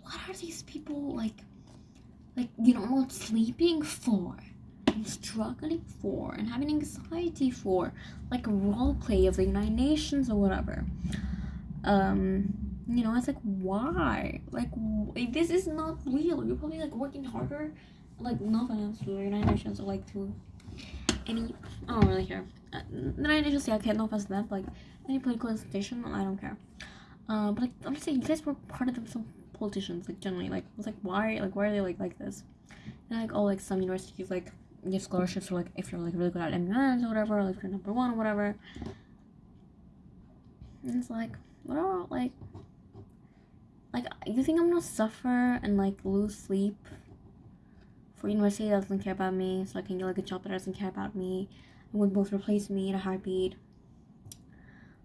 Speaker 1: what are these people like you know, not sleeping for and struggling for and having anxiety for, like a role play of the United Nations or whatever. You know, it's like why? Like this is not real. You're probably like working harder, like no offense to the United Nations or like to any. I don't really care. The United Nations, yeah, okay, no offense to them. But, like any political institution, I don't care. But like I'm just saying, you guys were part of some politicians, like generally, like I was like why are they like this? And like like some universities like give scholarships for like if you're like really good at MUNs or whatever, like if you're number one or whatever. And it's like what are like you think I'm gonna suffer and like lose sleep for a university that doesn't care about me, so I can get like a job that doesn't care about me and would both replace me in a heartbeat?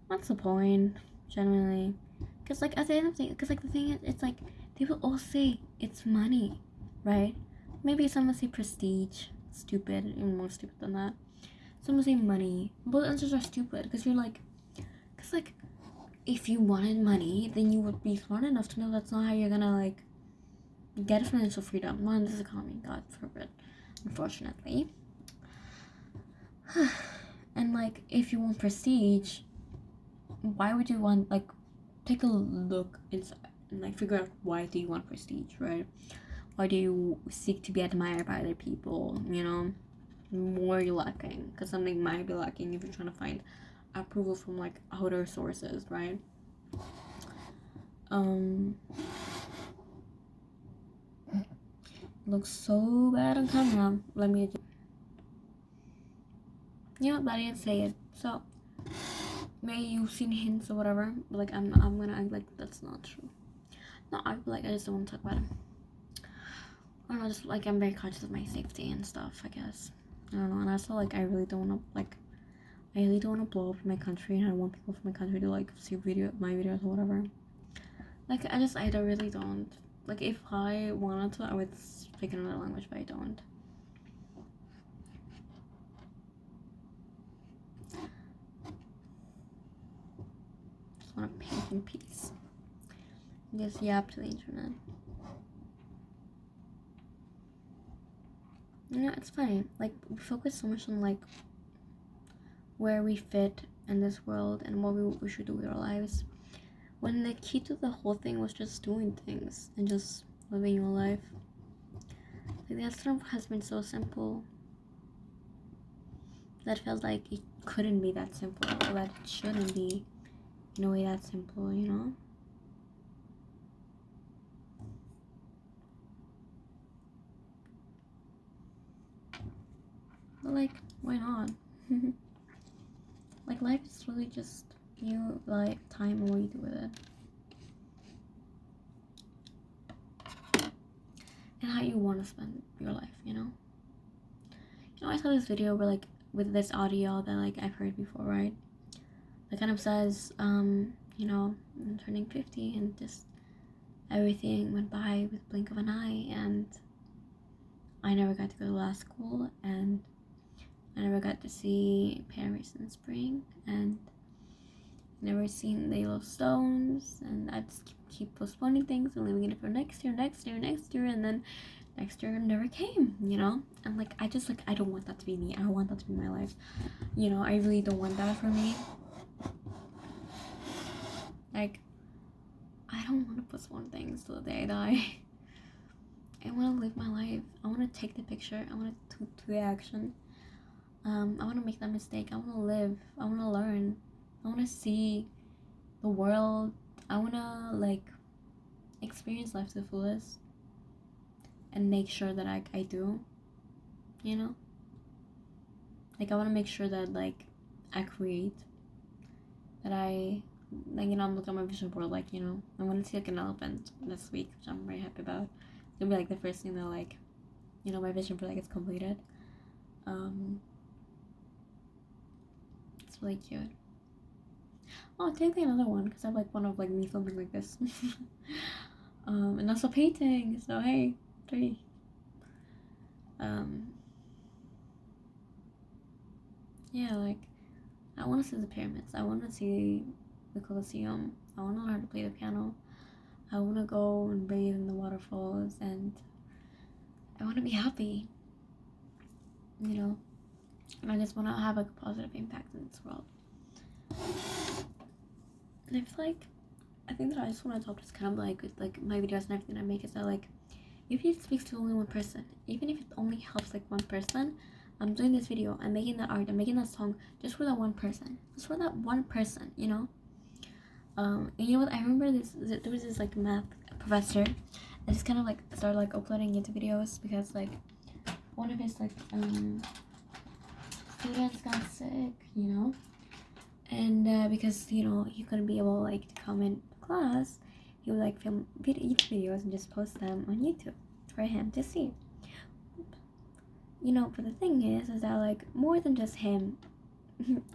Speaker 1: What's the point, genuinely? Because like at the end of the day, because like the thing is, it's like they will all say it's money, right? Maybe some will say prestige, stupid, even more stupid than that. Some will say money. Both answers are stupid because you're like, because like, if you wanted money, then you would be smart enough to know that's not how you're gonna like get financial freedom. Not in this economy, God forbid, unfortunately. And like, if you want prestige, why would you want like, take a look inside and like figure out why do you want prestige, right? Why do you seek to be admired by other people? You know, what are you lacking? Because something might be lacking if you're trying to find approval from like outer sources, right? Looks so bad on camera. Let me adjust. You know, but I didn't say it. So maybe you've seen hints or whatever. But like I'm gonna act like that's not true. No, I like I just don't want to talk about it. I don't know, just like I'm very conscious of my safety and stuff, I guess. I don't know, and also like I really don't want to like I really don't want to blow up in my country, and I don't want people from my country to like see my videos or whatever. Like I don't really don't. Like if I wanted to, I would speak another language, but I don't. Just want to paint in peace. Just yap to the internet. You know, it's funny. Like we focus so much on like where we fit in this world and what we should do with our lives, when the key to the whole thing was just doing things and just living your life. Like that stuff has been so simple that felt like it couldn't be that simple, or that it shouldn't be in a way that simple, you know? But like, why not? Like life is really just you, like time and what you do with it. And how you want to spend your life, you know? You know, I saw this video where like with this audio that like I've heard before, right? That kind of says, you know, I'm turning 50 and just everything went by with blink of an eye, and I never got to go to law school, and I never got to see Paris in spring, and never seen the Yellowstones, and I just keep postponing things and leaving it for next year, and then next year never came, you know? And like I just like I don't want that to be me. I don't want that to be my life. You know, I really don't want that for me. Like I don't want to postpone things till the day I die. I want to live my life. I want to take the picture. I want to do the action. I want to make that mistake. I want to live. I want to learn. I want to see the world. I want to like experience life to the fullest and make sure that I do, you know? Like I want to make sure that like I create, that I like, you know, I'm looking at my vision board, like, you know, I want to see like an elephant this week, which I'm very happy about. It's gonna be like the first thing that like, you know, my vision board like gets completed. It's really cute. Oh, technically another one, because I have like one of like me filming like this. And also painting, so hey, 3. Yeah, like I want to see the pyramids. I want to see the Colosseum. I want to learn to play the piano. I want to go and bathe in the waterfalls, and I want to be happy, you know? And I just want to have like a positive impact in this world. And I feel like, I think that I just want to adopt this kind of like with like my videos and everything I make, is that like, if it speaks to only one person, even if it only helps like one person, I'm doing this video, I'm making that art, I'm making that song just for that one person. Just for that one person, you know? And you know what, I remember there was this like math professor that just kind of like started like uploading YouTube videos because like one of his like students got sick, you know? And because, you know, he couldn't be able like to come in class, he would like film YouTube videos and just post them on YouTube for him to see. You know, but the thing is that like more than just him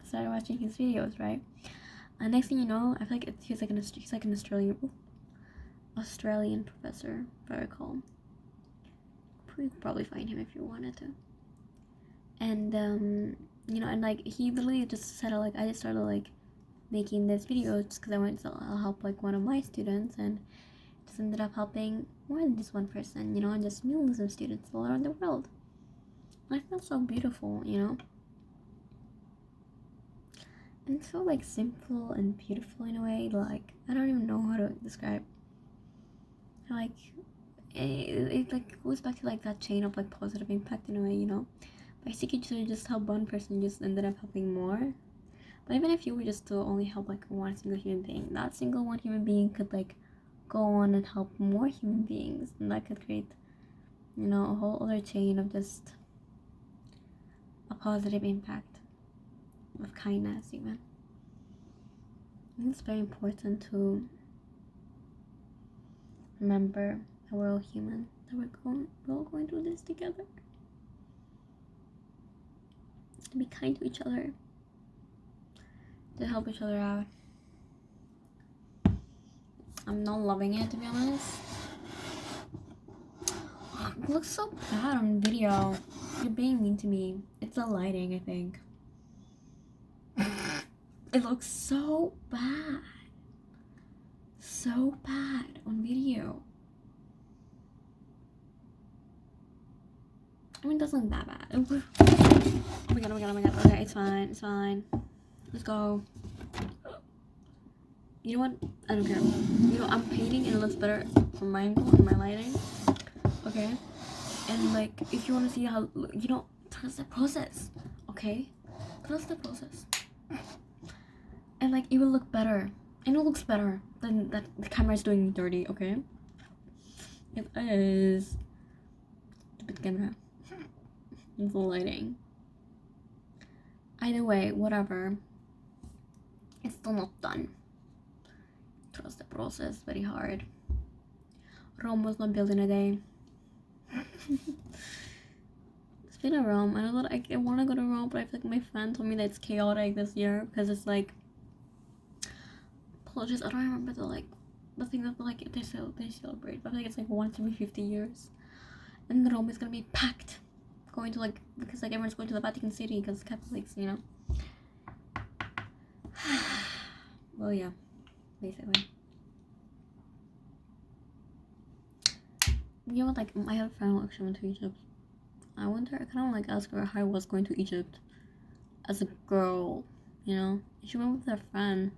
Speaker 1: started watching his videos, right? And next thing you know, I feel like he's like in Australia. Australian professor, very cool. You could probably find him if you wanted to. And you know, and like he literally just said like I just started like making this video just because I wanted to help like one of my students, and just ended up helping more than just one person, you know, and just millions of students all around the world. I feel so beautiful, you know. And so like simple and beautiful in a way, like I don't even know how to describe. Like it like goes back to like that chain of like positive impact in a way, you know. Basically, just help one person, just ended up helping more. But even if you were just to only help like one single human being, that single one human being could like go on and help more human beings, and that could create, you know, a whole other chain of just a positive impact of kindness. Even I think it's very important to remember that we're all human, that we're all going through this together. To be kind to each other, to help each other out. I'm not loving it, to be honest. It looks so bad on video. You're being mean to me. It's the lighting, I think. It looks so bad. So bad on video. I mean, it doesn't look that bad. Oh my god, oh my god, oh my god. Okay, it's fine, it's fine. Let's go. You know what? I don't care. You know, I'm painting and it looks better from my angle and my lighting. Okay? And like, if you want to see how, you know, trust the process. Okay? Trust the process. And like, it will look better. And it looks better than that the camera is doing dirty, okay? It is. Stupid camera. It's the lighting. Either way, whatever. It's still not done. Trust the process, very hard. Rome was not built in a day. Speaking of Rome, I know that I want to go to Rome, but I feel like my friend told me that it's chaotic this year because it's like, apologies, I don't remember the thing that like they celebrate, but I feel like it's like once every 50 years, and Rome is gonna be packed, going to like, because like everyone's going to the Vatican City because Catholics, you know. Well, yeah, basically. You know what, like, I had a friend who actually went to Egypt. I kind of like ask her how I was going to Egypt as a girl, you know. She went with her friend.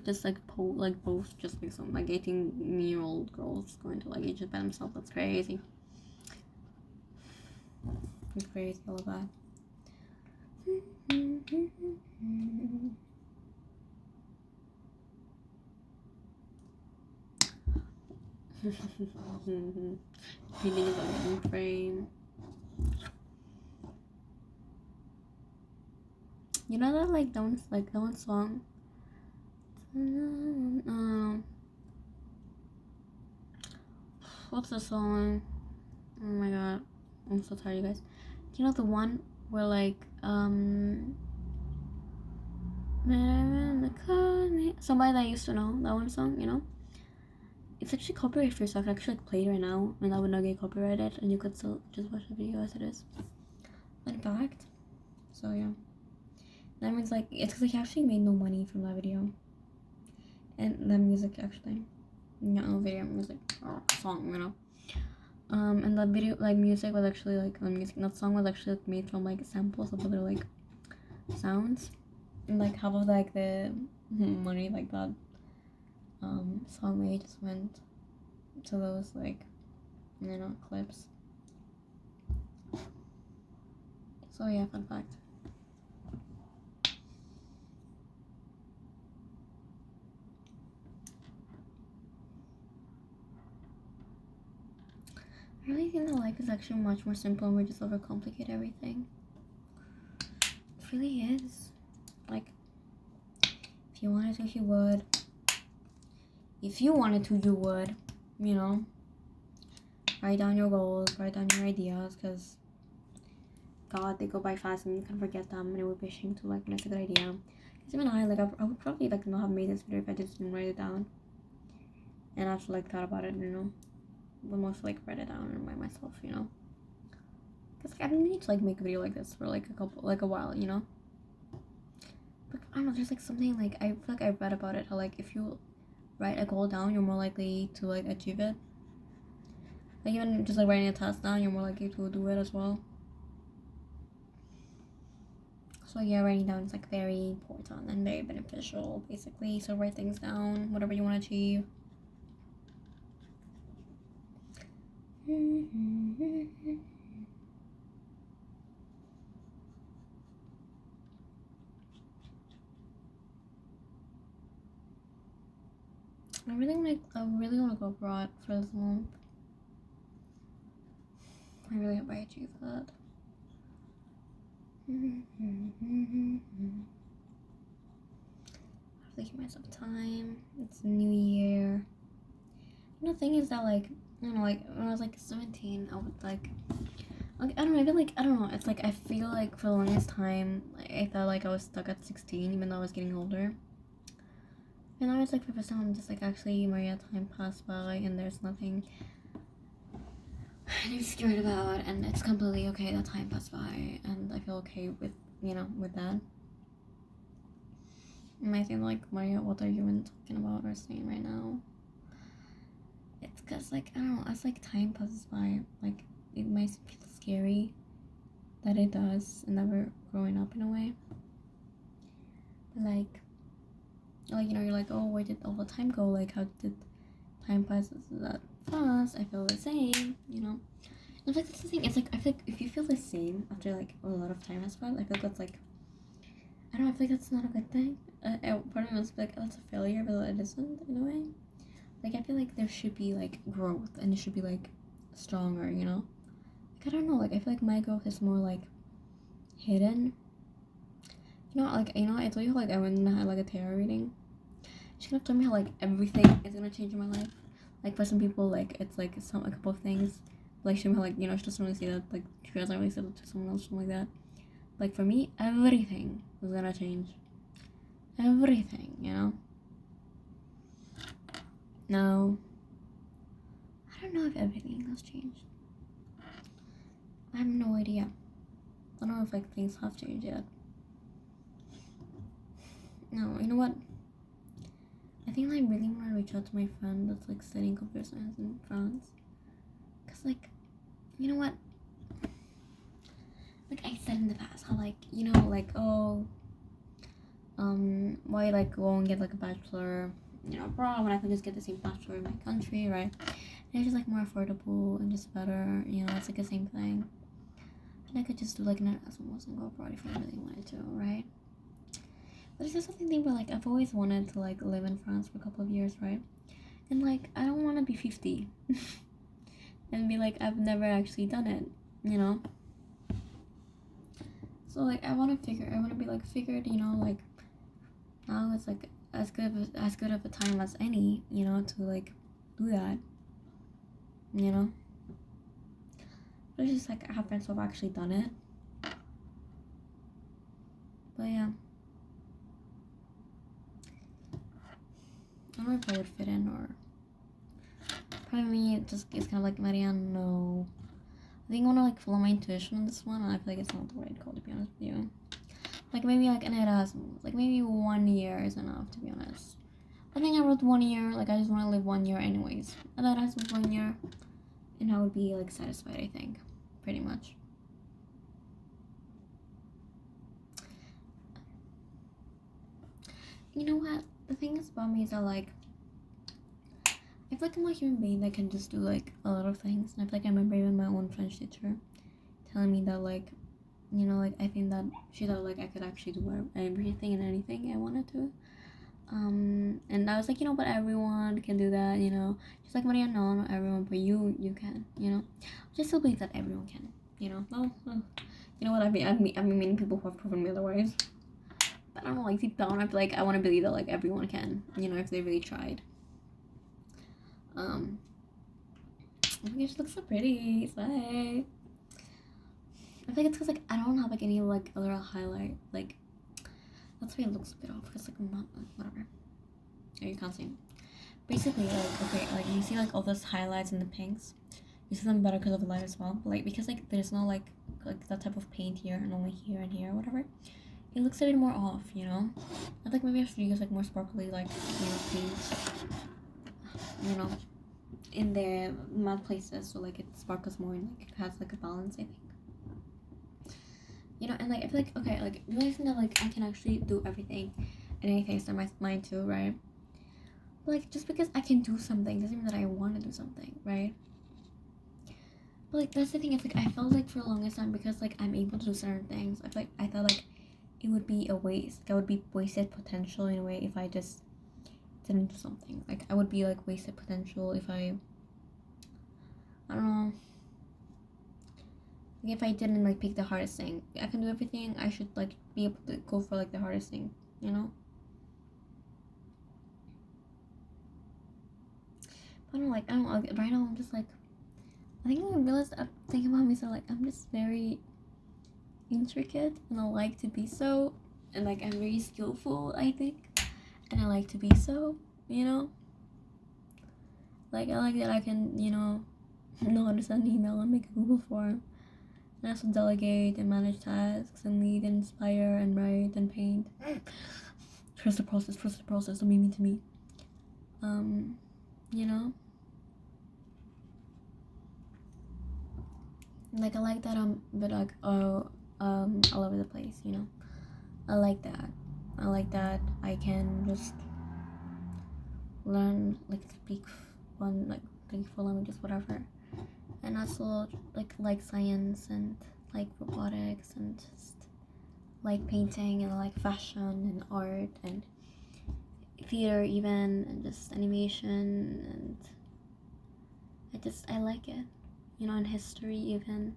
Speaker 1: Just like both just like some like 18-year-old girls going to like Egypt by themselves. That's crazy. It's crazy, all of that. Painting is on frame. You know that like that one song. What's the song? Oh my god, I'm so tired, you guys. Do you know the one where like somebody that I used to know, that one song, you know? It's actually copyright free, so I can actually like play it right now and that would not get copyrighted, and you could still just watch the video as it is. In fact, so yeah. That means like it's because I actually made no money from that video. And the music actually. No video music or song, you know. And the video like music was actually like the music, that song was actually like, made from like samples of other like sounds. And like half of like the money like that song made just went to those like, you know, clips. So yeah, fun fact. I really think that life is actually much more simple and we just overcomplicate everything. It really is. Like, if you wanted to, you would. If you wanted to, you would. You know? Write down your goals, write down your ideas, because God, they go by fast and you can forget them, and it would be a shame to like when it's a good idea. Because even I would probably like not have made this video if I just didn't write it down. and I've like thought about it, you know, but mostly like write it down and remind myself, you know, because like, I need to like make a video like this for like a while, you know. But I don't know, there's like something like I feel like I read about it how like if you write a goal down, you're more likely to like achieve it. Like even just like writing a task down, you're more likely to do it as well. So yeah, writing down is like very important and very beneficial, basically. So write things down, whatever you want to achieve. I really want to go abroad for this month. I really hope I achieve that. I'm taking myself time. It's a new year. And the thing is that like, you know, like when I was like 17, I would like I don't know. I feel like I don't know. It's like I feel like for the longest time, like, I felt like I was stuck at 16, even though I was getting older. And now it's like for the first time, I'm just like actually, Maria, time passed by, and there's nothing I'm scared about, and it's completely okay that time passed by, and I feel okay with with that. And I think like Maria, what are you even talking about or saying right now? It's cause like I don't know. As like time passes by, like it might feel scary that it does, and that we're growing up in a way. But like you're like, oh, where did all the time go? Like, how did time pass that fast? I feel the same, you know. And like that's the thing. It's like I feel like if you feel the same after like a lot of time has passed, I feel like that's like I don't know. I feel like that's not a good thing. Part of me wants to be like, oh, that's a failure, but it isn't in a way. Like I feel like there should be like growth, and it should be like stronger, you know. Like I don't know. Like I feel like my growth is more like hidden. I told you how, like I went and had like a tarot reading. She kind of told me how like everything is gonna change in my life. Like for some people, like it's like a couple of things. Like she told me how, like she doesn't really say that. Like she doesn't really say that to someone else, something like that. Like for me, everything was gonna change. Everything, you know. Now, I don't know if everything has changed. I have no idea. I don't know if like things have changed yet. No, you know what? I think I really want to reach out to my friend that's like studying computer science in France. Cause like, you know what? Like I said in the past, how like why like go and get like a bachelor, abroad when I can just get the same bachelor in my country, right? And it's just like more affordable and just better, it's like the same thing. And I could just do like an Erasmus and go abroad if I really wanted to, right? But it's just something where like I've always wanted to like live in France for a couple of years, right? And like I don't want to be 50 and be like I've never actually done it, you know. So like I want to be like figured, like now it's like as good of a time as any, to like do that, you know. But it's just like I have friends who have actually done it. But yeah, I don't know if I would fit in or part of me it just is kind of like Marianne, no. I think I want to like follow my intuition on this one, and I feel like it's not the right call, to be honest with you. Like maybe like an Erasmus, like maybe 1 year is enough, to be honest. I think I wrote 1 year, like I just want to live 1 year anyways. And that has 1 year, and I would be like satisfied, I think, pretty much. You know what? The thing is about me is that like I feel like I'm a human being that can just do like a lot of things, and I feel like I remember even my own French teacher telling me that like, like I think that she thought like I could actually do everything and anything I wanted to. And I was like, but everyone can do that, She's like, Maria, no, not everyone, but you can, I just still believe that everyone can, well, you know what, I mean, many people who have proven me otherwise, but I don't know, like, deep down, I feel like I want to believe that, like, everyone can, if they really tried. Oh my gosh, it looks so pretty, say. I think it's because, like, I don't have, like, any, like, other highlight, like, that's why it looks a bit off, because, like, I'm not, whatever. Oh, you can't see. basically, like, okay, like you see like all those highlights and the pinks, you see them better because of the light as well. But like because like there's no like that type of paint here and only here and here or whatever, it looks a bit more off, you know. I think maybe I should use like more sparkly like paint, you know, in the matte places so like it sparkles more and like it has like a balance. I think, you know, and like I feel like okay, like realizing that like I can actually do everything and anything in my mind too, right? But like just because I can do something doesn't mean that I want to do something, right? But like that's the thing. It's like I felt like for the longest time because like I'm able to do certain things. I thought like it would be a waste. That would be wasted potential in a way if I just didn't do something. Like I would be like wasted potential if I don't know. Like if I didn't like pick the hardest thing. I can do everything. I should like be able to go for like the hardest thing. You know. But I don't like. I don't like. Right now I'm just like. I think I realized I'm thinking about myself like I'm just very intricate and I like to be so, and like I'm very skillful I think, and I like to be so, you know. Like I like that I can, you know how to send an email and make a Google form, and also delegate and manage tasks and lead and inspire and write and paint. Trust the process, don't be mean to me. You know, like I like that I'm but like all over the place, you know. I like that. I like that I can just learn like speak one like 3 4 languages, whatever. And also like science and like robotics and just like painting and like fashion and art and theater even and just animation, and I like it, you know, and history even.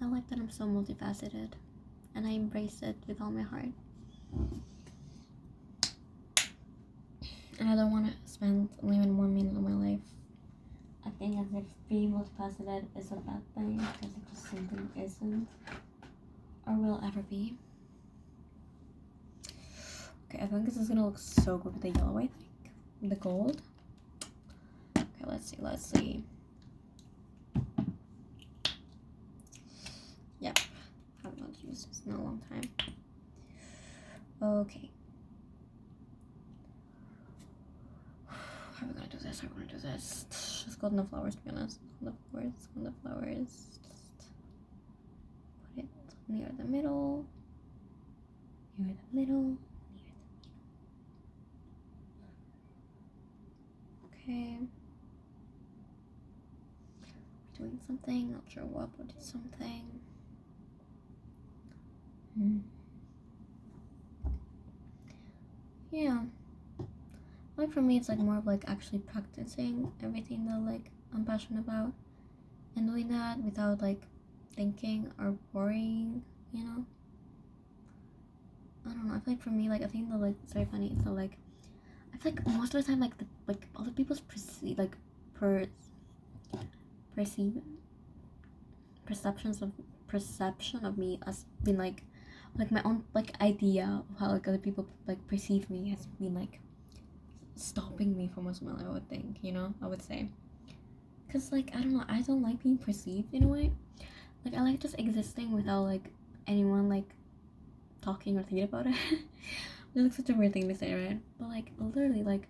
Speaker 1: I like that I'm so multifaceted and I embrace it with all my heart. And I don't want to spend even 1 minute of my life I think as if being multifaceted is a bad thing because it just simply isn't or will ever be. Okay, I think this is gonna look so good with the yellow, I think. The gold. Okay, let's see. Yep, haven't not used this in a long time. Okay. How are we gonna do this? Just go on the flowers, to be honest. On the flowers. Just put it near the middle. Okay. We're doing something, not sure what, but it's something. Yeah. Like for me it's like more of like actually practicing everything that like I'm passionate about and doing that without like thinking or worrying, you know. I don't know, I feel like for me like I think that like it's very funny, so like I feel like most of the time like like other people's perceive like perceive perception of me as being like my own like idea of how like other people like perceive me has been like stopping me for most of my life, I would think, you know, I would say. Because like I don't know, I don't like being perceived in a way. Like I like just existing without like anyone like talking or thinking about it. It's like such a weird thing to say, right? But like literally like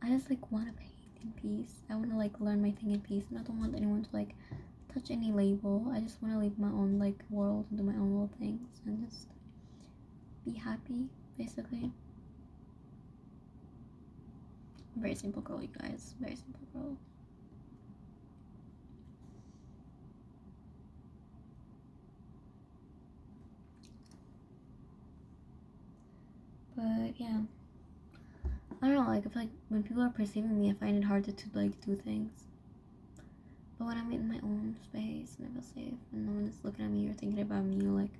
Speaker 1: I just like want to paint in peace. I want to like learn my thing in peace, and I don't want anyone to like touch any label. I just want to live my own like world and do my own little things and just be happy, basically. Very simple girl, you guys. Very simple girl. But yeah, I don't know. Like I feel like when people are perceiving me, I find it harder to like do things. But when I'm in my own space and I feel safe, and no one is looking at me or thinking about me or like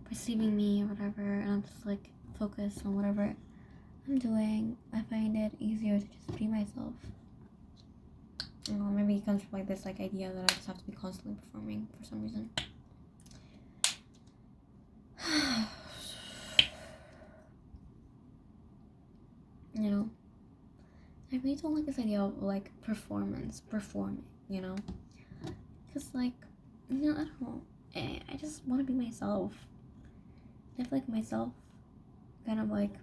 Speaker 1: perceiving me or whatever, and I'm just like focused on whatever I'm doing, I find it easier to just be myself. I don't know, maybe it comes from like this like idea that I just have to be constantly performing for some reason. You know, I really don't like this idea of like performing, you know? Because, like, you know, I don't know. I just want to be myself. I feel like myself kind of like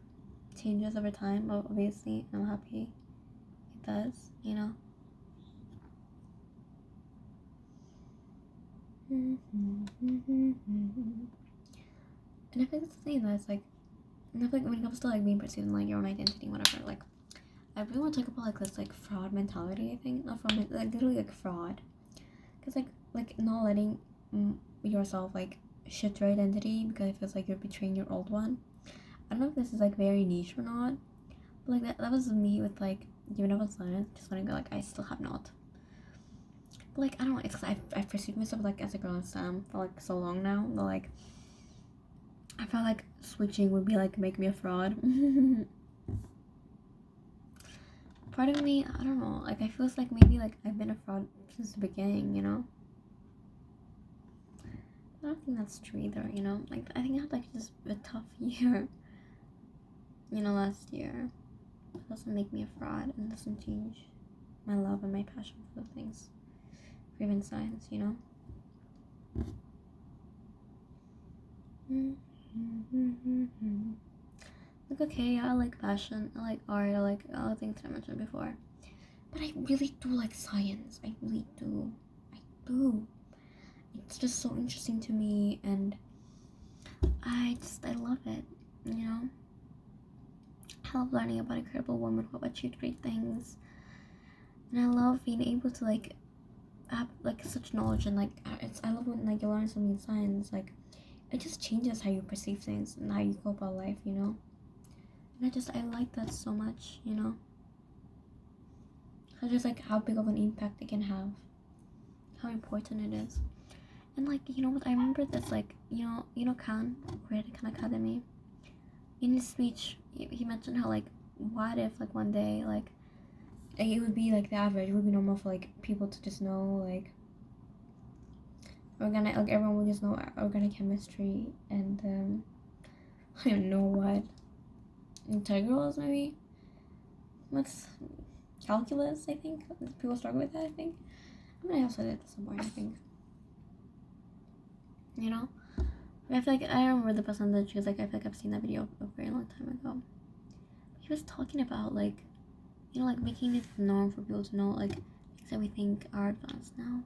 Speaker 1: changes over time, but obviously, I'm happy it does, you know? And I feel like it's the thing that's like, and I feel like when it comes to like being perceived and like your own identity, whatever, like, I really want to talk about like this like fraud mentality. I think not fraud, like literally like fraud, because like not letting yourself like shift your identity because it feels like you're betraying your old one. I don't know if this is like very niche or not, but like that was me with like giving up on science, just letting go. Like I still have not. But like I don't know, it's because I've perceived myself like as a girl in STEM for like so long now. But like I felt like switching would be like make me a fraud. Part of me, I don't know, like I feel like maybe like I've been a fraud since the beginning, you know? I don't think that's true either, you know? Like I think I had like just a tough year, you know, last year. It doesn't make me a fraud and doesn't change my love and my passion for the things, for even science, you know? Like okay, I like fashion, I like art, I like all the things that I mentioned before. But I really do like science. I really do. I do. It's just so interesting to me, and I love it, you know? I love learning about incredible women who have achieved great things. And I love being able to like have like such knowledge, and like I love when like you learn something in science, like it just changes how you perceive things and how you go about life, you know? And I like that so much, you know? So just like how big of an impact it can have, how important it is. And like, you know what, I remember this, like, Khan, Great Khan Academy. In his speech, he mentioned how like, what if like one day like it would be like the average, it would be normal for like people to just know like organic, like everyone would just know organic chemistry and I don't know what integrals maybe. What's calculus? I think people struggle with that. I think. I mean, I also did this somewhere. I think. You know. I feel like I remember the percentage because like I feel like I've seen that video a very long time ago. He was talking about like, you know, like making it the norm for people to know like things that we think are advanced now.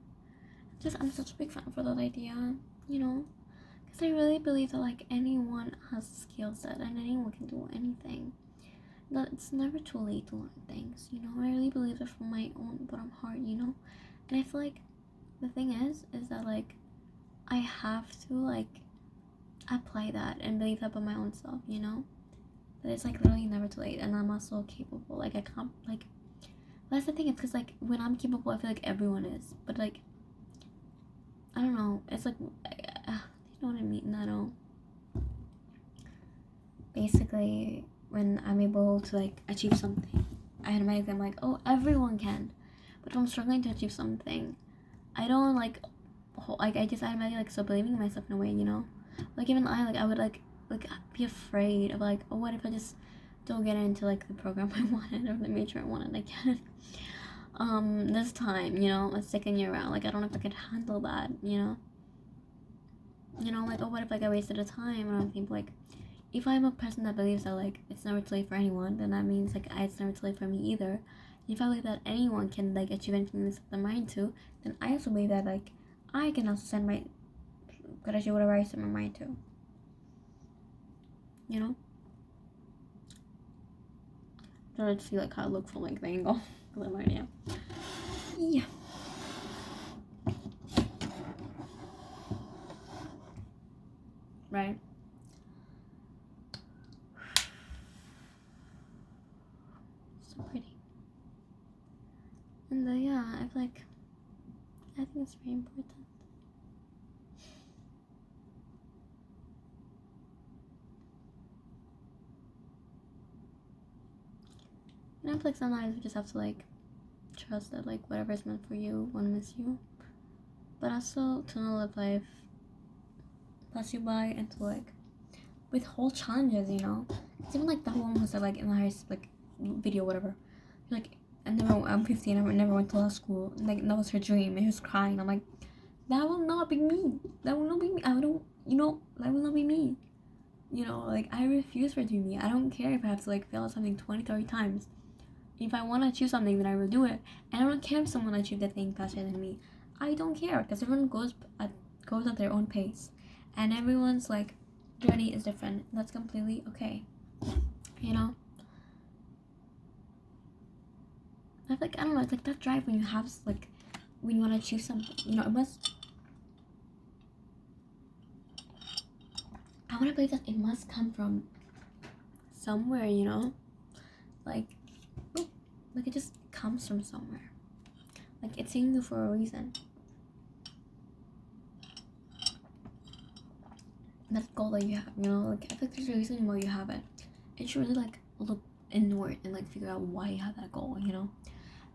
Speaker 1: Just I'm such a big fan for that idea, you know, because I really believe that like anyone has a skill set and anyone can do anything. That it's never too late to learn things, you know. I really believe that from my own bottom heart, you know. And I feel like the thing is that like I have to like apply that and believe that by my own self, you know. That it's like literally never too late, and I'm also capable. Like I can't like. That's the thing. It's because like when I'm capable, I feel like everyone is. But like, I don't know. It's like, you know what I mean? I don't. Basically, when I'm able to like achieve something, I automatically I'm like, oh, everyone can. But if I'm struggling to achieve something, I don't like I just automatically like stop believing in myself in a way, you know. Like even I would like be afraid of like, oh, what if I just don't get into like the program I wanted or the major I wanted again. This time, you know, a second year round, like I don't know if I could handle that, you know. Like, oh, what if like I wasted a time? And I think like, if I'm a person that believes that like it's never too late for anyone, then that means like it's never too late for me either. If I believe that anyone can like achieve anything they set their mind to, then I also believe that like I can also could achieve whatever I set my mind to. You know? I'm trying to see like how it looks from like the angle. Yeah. Right? So pretty. And yeah, I think it's very important. And I feel like sometimes we just have to like trust that like whatever is meant for you won't miss you. But also to not live life pass you by and to like withhold challenges, you know? It's even like the one who said like in the highest like video, whatever. Like, I'm 15, I never went to law school. Like, that was her dream, and she was crying. I'm like, that will not be me. That will not be me. I don't, that will not be me. Like, I refuse for it to be me. I don't care if I have to, like, fail at something 20, 30 times. If I want to achieve something, then I will do it. And I don't care if someone achieves that thing faster than me. I don't care, because everyone goes at their own pace. And everyone's, like, journey is different. That's completely okay. I feel like, I don't know, it's like that drive when you have, like, when you want to achieve something. It must, I want to believe that it must come from somewhere, like, it just comes from somewhere. Like, it's in you for a reason. That goal that you have, like, I feel like there's a reason why you have it. You should really, like, look inward and, like, figure out why you have that goal,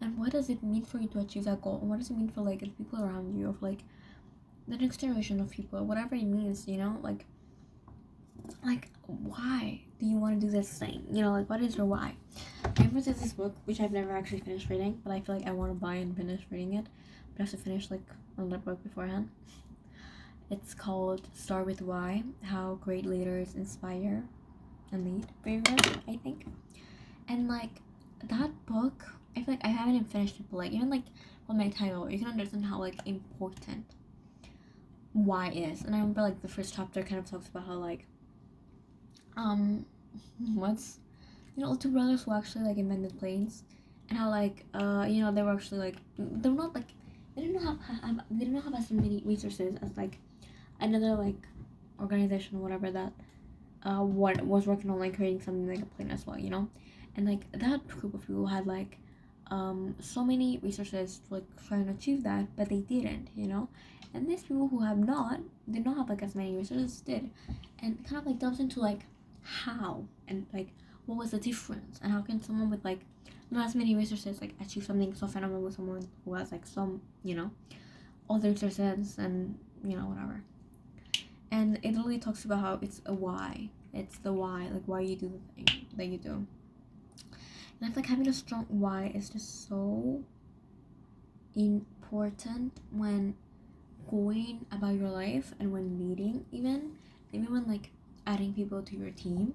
Speaker 1: and what does it mean for you to achieve that goal, and what does it mean for, like, the people around you, or for, like, the next generation of people, whatever it means, like why do you want to do this thing, like, what is your why? I remember there's this book which I've never actually finished reading, but I feel like I want to buy and finish reading it, but I have to finish, like, another book beforehand. It's called Start With Why: How Great Leaders Inspire and Lead. Very good, I think. And, like, that book, I feel like I haven't even finished it, but, like, even, like, from my title, you can understand how, like, important why is. And I remember, like, the first chapter kind of talks about how, like, what's, two brothers who actually, like, invented planes, and how, like, they were actually, like, they were not, like, they didn't have as many resources as, like, another, like, organization or whatever that what was working on, like, creating something like a plane as well, and, like, that group of people had, like, so many resources to, like, try and achieve that, but they didn't, and these people who did not have, like, as many resources did, and kind of, like, delves into, like, how, and, like, what was the difference, and how can someone with, like, not as many resources, like, achieve something so phenomenal with someone who has, like, some, all the resources, and, whatever. And it literally talks about how it's a why. It's the why, like, why you do the thing that you do. And I feel like having a strong why is just so important when going about your life, and when leading, even when, like, adding people to your team.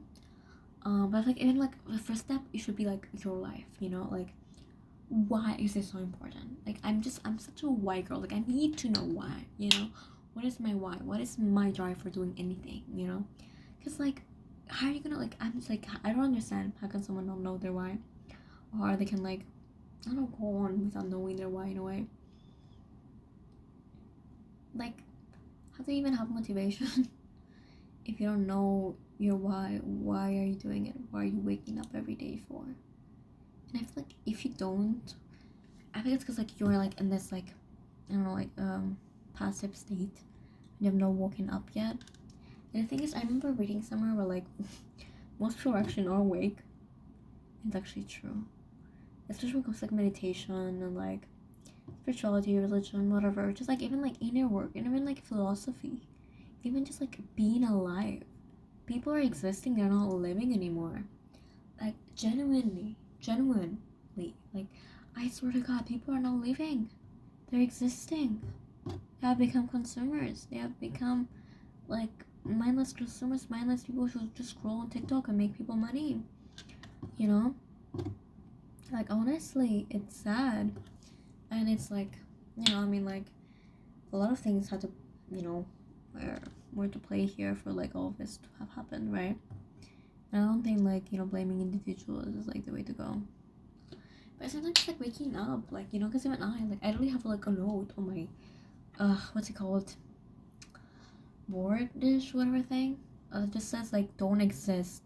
Speaker 1: But, like, even, like, the first step, it should be, like, your life, like, why is this so important? Like, I'm such a why girl. Like, I need to know why, what is my why? What is my drive for doing anything, because, like, how are you gonna, like, I'm just, like, I don't understand how can someone not know their why, or they can, like, I don't know, go on without knowing their why in a way. Like, how do you even have motivation if you don't know your why? Why are you doing it? Why are you waking up every day for? And I feel like if you don't, I think it's because, like, you're, like, in this, like, I don't know, like, passive state. You have not woken up yet. And the thing is, I remember reading somewhere where, like, most people are actually not awake. It's actually true. Especially when it comes to, like, meditation and, like, spirituality, religion, whatever. Just, like, even, like, inner work, and even, like, philosophy. Even just, like, being alive. People are existing, they're not living anymore. Like, genuinely. Like, I swear to God, people are not living. They're existing. They have become consumers. They have become, like, mindless consumers, mindless people who just scroll on TikTok and make people money. Like, honestly, it's sad. And it's like, I mean, like, a lot of things had to, were to play here for, like, all of this to have happened, right? And I don't think, like, blaming individuals is, like, the way to go. But sometimes, like, waking up, like, because even I really have, like, a note on my, what's it called? Board dish, whatever thing. It just says, like, don't exist,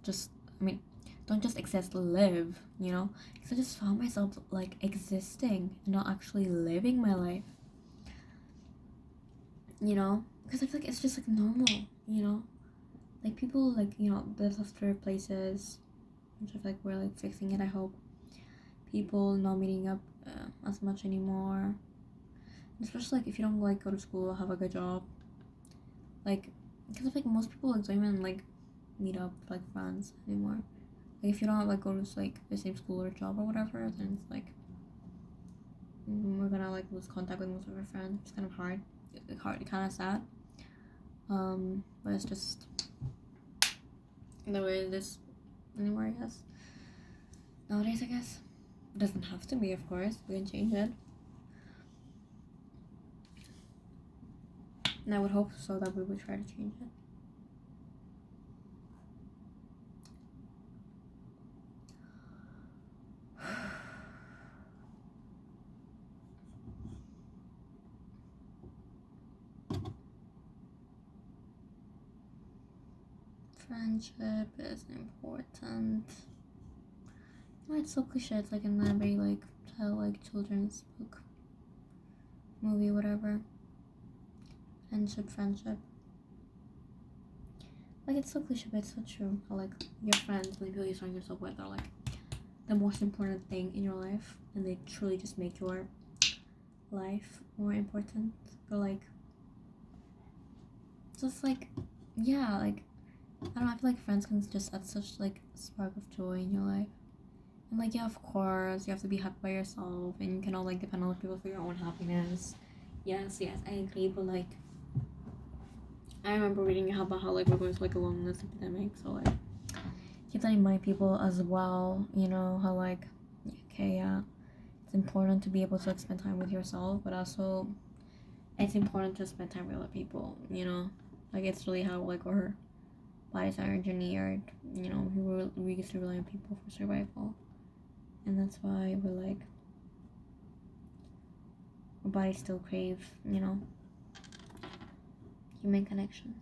Speaker 1: don't just exist, live, because I just found myself, like, existing and not actually living my life, because I feel like it's just, like, normal, like, people, like, they left their places, which I feel like we're, like, fixing it, I hope. People not meeting up as much anymore, especially, like, if you don't, like, go to school or have, like, a job, like, because I feel like most people, like, don't even, like, meet up with, like, friends anymore. Like if you don't like go to like the same school or job or whatever, then it's like we're gonna like lose contact with most of our friends. It's kind of hard. It's kind of sad. But it's just the way it is anymore, I guess. Nowadays, I guess. It doesn't have to be, of course. We can change it. And I would hope so that we would try to change it. Friendship is important. Oh, it's so cliche. It's like in every like child, like children's book, movie, whatever. Friendship. Like it's so cliche, but it's so true. How like your friends, the people you surround yourself with, are like the most important thing in your life, and they truly just make your life more important. But like, just like, yeah, like I don't know. I feel like friends can just add such like spark of joy in your life. And like yeah, of course, you have to be happy by yourself, and you cannot like depend on other people for your own happiness. Yes, I agree. But like, I remember reading about how like we're going through like a loneliness epidemic. So like, keep that in mind, people as well. You know how like, okay, yeah, it's important to be able to like spend time with yourself, but also it's important to spend time with other people. You know, like it's really how like our bodies are engineered. You know, we used to rely on people for survival. And that's why we're like our bodies still crave, you know, human connection.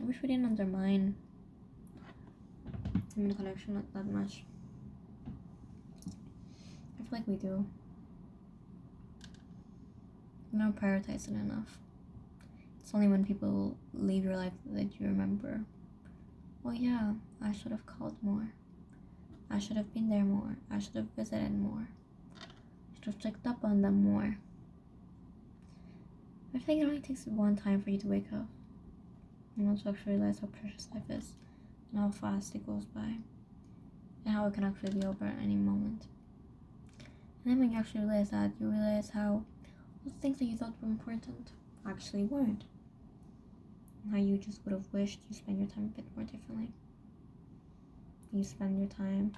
Speaker 1: I wish we didn't undermine human connection that much. I feel like we do. We don't prioritize it enough. It's only when people leave your life that you remember, oh yeah, I should have called more. I should have been there more. I should have visited more. I should have checked up on them more. I think it only takes one time for you to wake up, you know, to actually realize how precious life is and how fast it goes by and how it can actually be over at any moment. And then when you actually realize that, you realize how the things that you thought were important actually weren't. And how you just would have wished you spent your time a bit more differently. You spend your time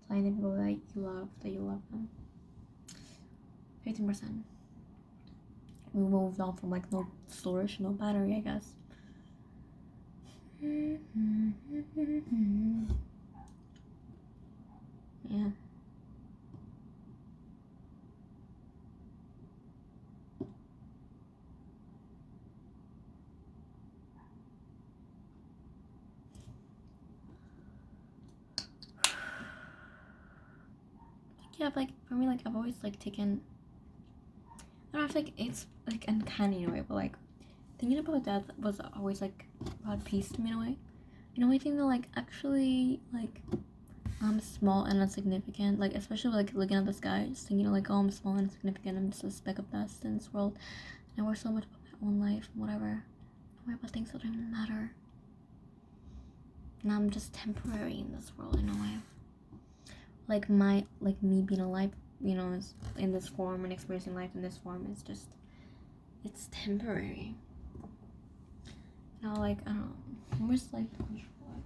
Speaker 1: telling the people that you love them. 15%. We moved on from like no storage, no battery, I guess. Yeah. Yeah, like for me, like I've always like taken. I don't know, I feel like it's like uncanny in a way, but like thinking about death was always like brought peace to me in a way. You know, I think that like actually like I'm small and insignificant. Like especially like looking at the sky, just thinking like, oh, I'm small and insignificant. I'm just a speck of dust in this world. And I worry so much about my own life and whatever. I worry about things that don't even matter. And I'm just temporary in this world in a way. Like me being alive, you know, is in this form and experiencing life in this form is just it's temporary. You know, like I don't know. Where's like the controller?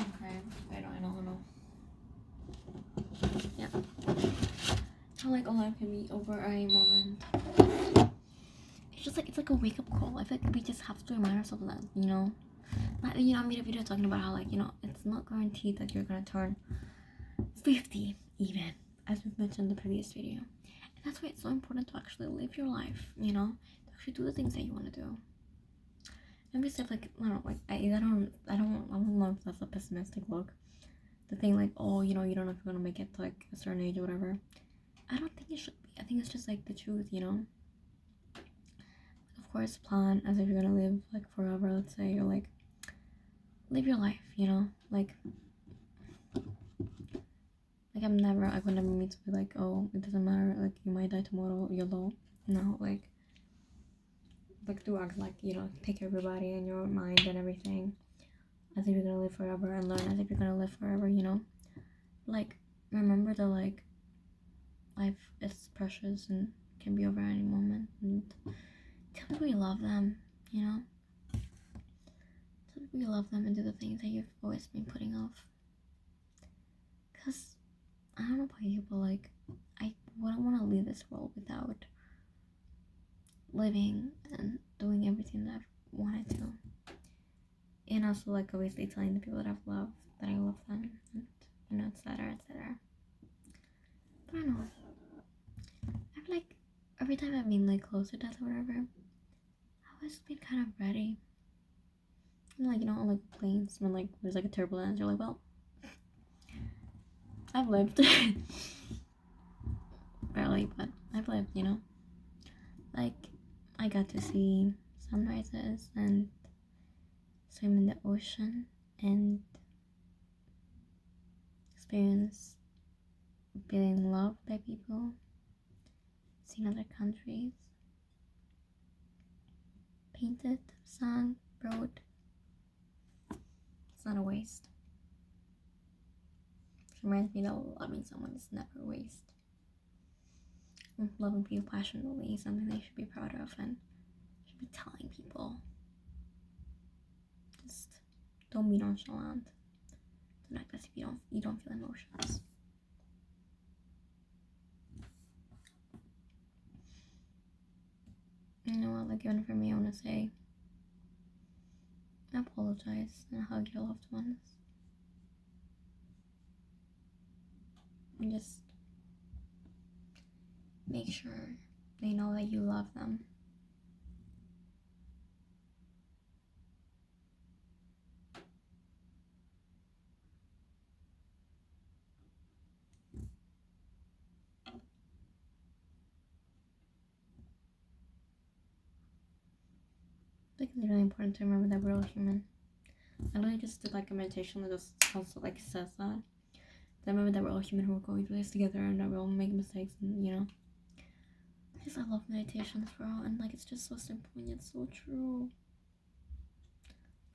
Speaker 1: Okay, I know. Yeah. How like a life can be over a moment. It's just like it's like a wake up call. I feel like we just have to remind ourselves of that, you know. Like, you know, I made a video talking about how like, you know, it's not guaranteed that you're gonna turn 50 even, as we've mentioned in the previous video. And that's why it's so important to actually live your life, you know, to actually do the things that you want to do. And stuff like I don't know, like I don't know if that's a pessimistic look. The thing like, oh, you know, you don't know if you're gonna make it to like a certain age or whatever. I don't think it should be. I think it's just like the truth, you know. Of course, plan as if you're gonna live like forever, let's say, or like live your life, you know, like I would never mean to be like, oh, it doesn't matter, like you might die tomorrow, YOLO. No, like like do act like, you know, take care of your body and your mind and everything as if you're gonna live forever, and learn as if you're gonna live forever, you know? Like, remember that, like, life is precious and can be over any moment, and tell people you love them, you know? Tell people you love them and do the things that you've always been putting off. Because, I don't know about you, but, like, I wouldn't want to leave this world without living and doing everything that I've wanted to. And also, like, obviously telling the people that I've loved that I love them, and, you know, etc., etc. But I don't know. I feel like every time I've been, like, close to death or whatever, I've always been kind of ready. And, like, you know, on, like, planes, when, like, there's, like, a turbulence, you're like, well, I've lived. Barely, but I've lived, you know? Like, I got to see sunrises and swim in the ocean and experience being loved by people, seen other countries, painted, sung, wrote. It's not a waste. It reminds me that loving someone is never a waste. Loving people passionately is something they should be proud of and should be telling people. Just don't be nonchalant. Don't act as if you don't feel emotions. You know what, like, even for me, I want to say, apologize and hug your loved ones. And just make sure they know that you love them. I think it's really important to remember that we're all human. I literally just did, like, a meditation that just also, like, says that. I remember that we're all human, we're going through this together, and that we all make mistakes, and, you know. I love meditations, bro, and, like, it's just so simple and yet so true.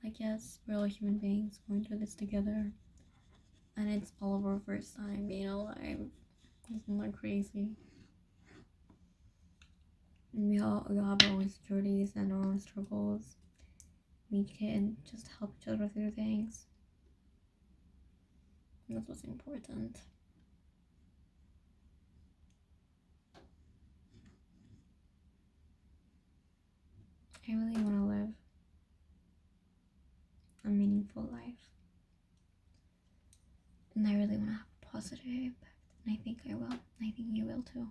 Speaker 1: Like, yes, we're all human beings going through this together, and it's all of our first time being alive. Isn't that crazy? And we all have our own insecurities and our own struggles. We can just help each other through things. And that's what's important. I really want to live a meaningful life. And I really want to have a positive impact. And I think I will. I think you will too.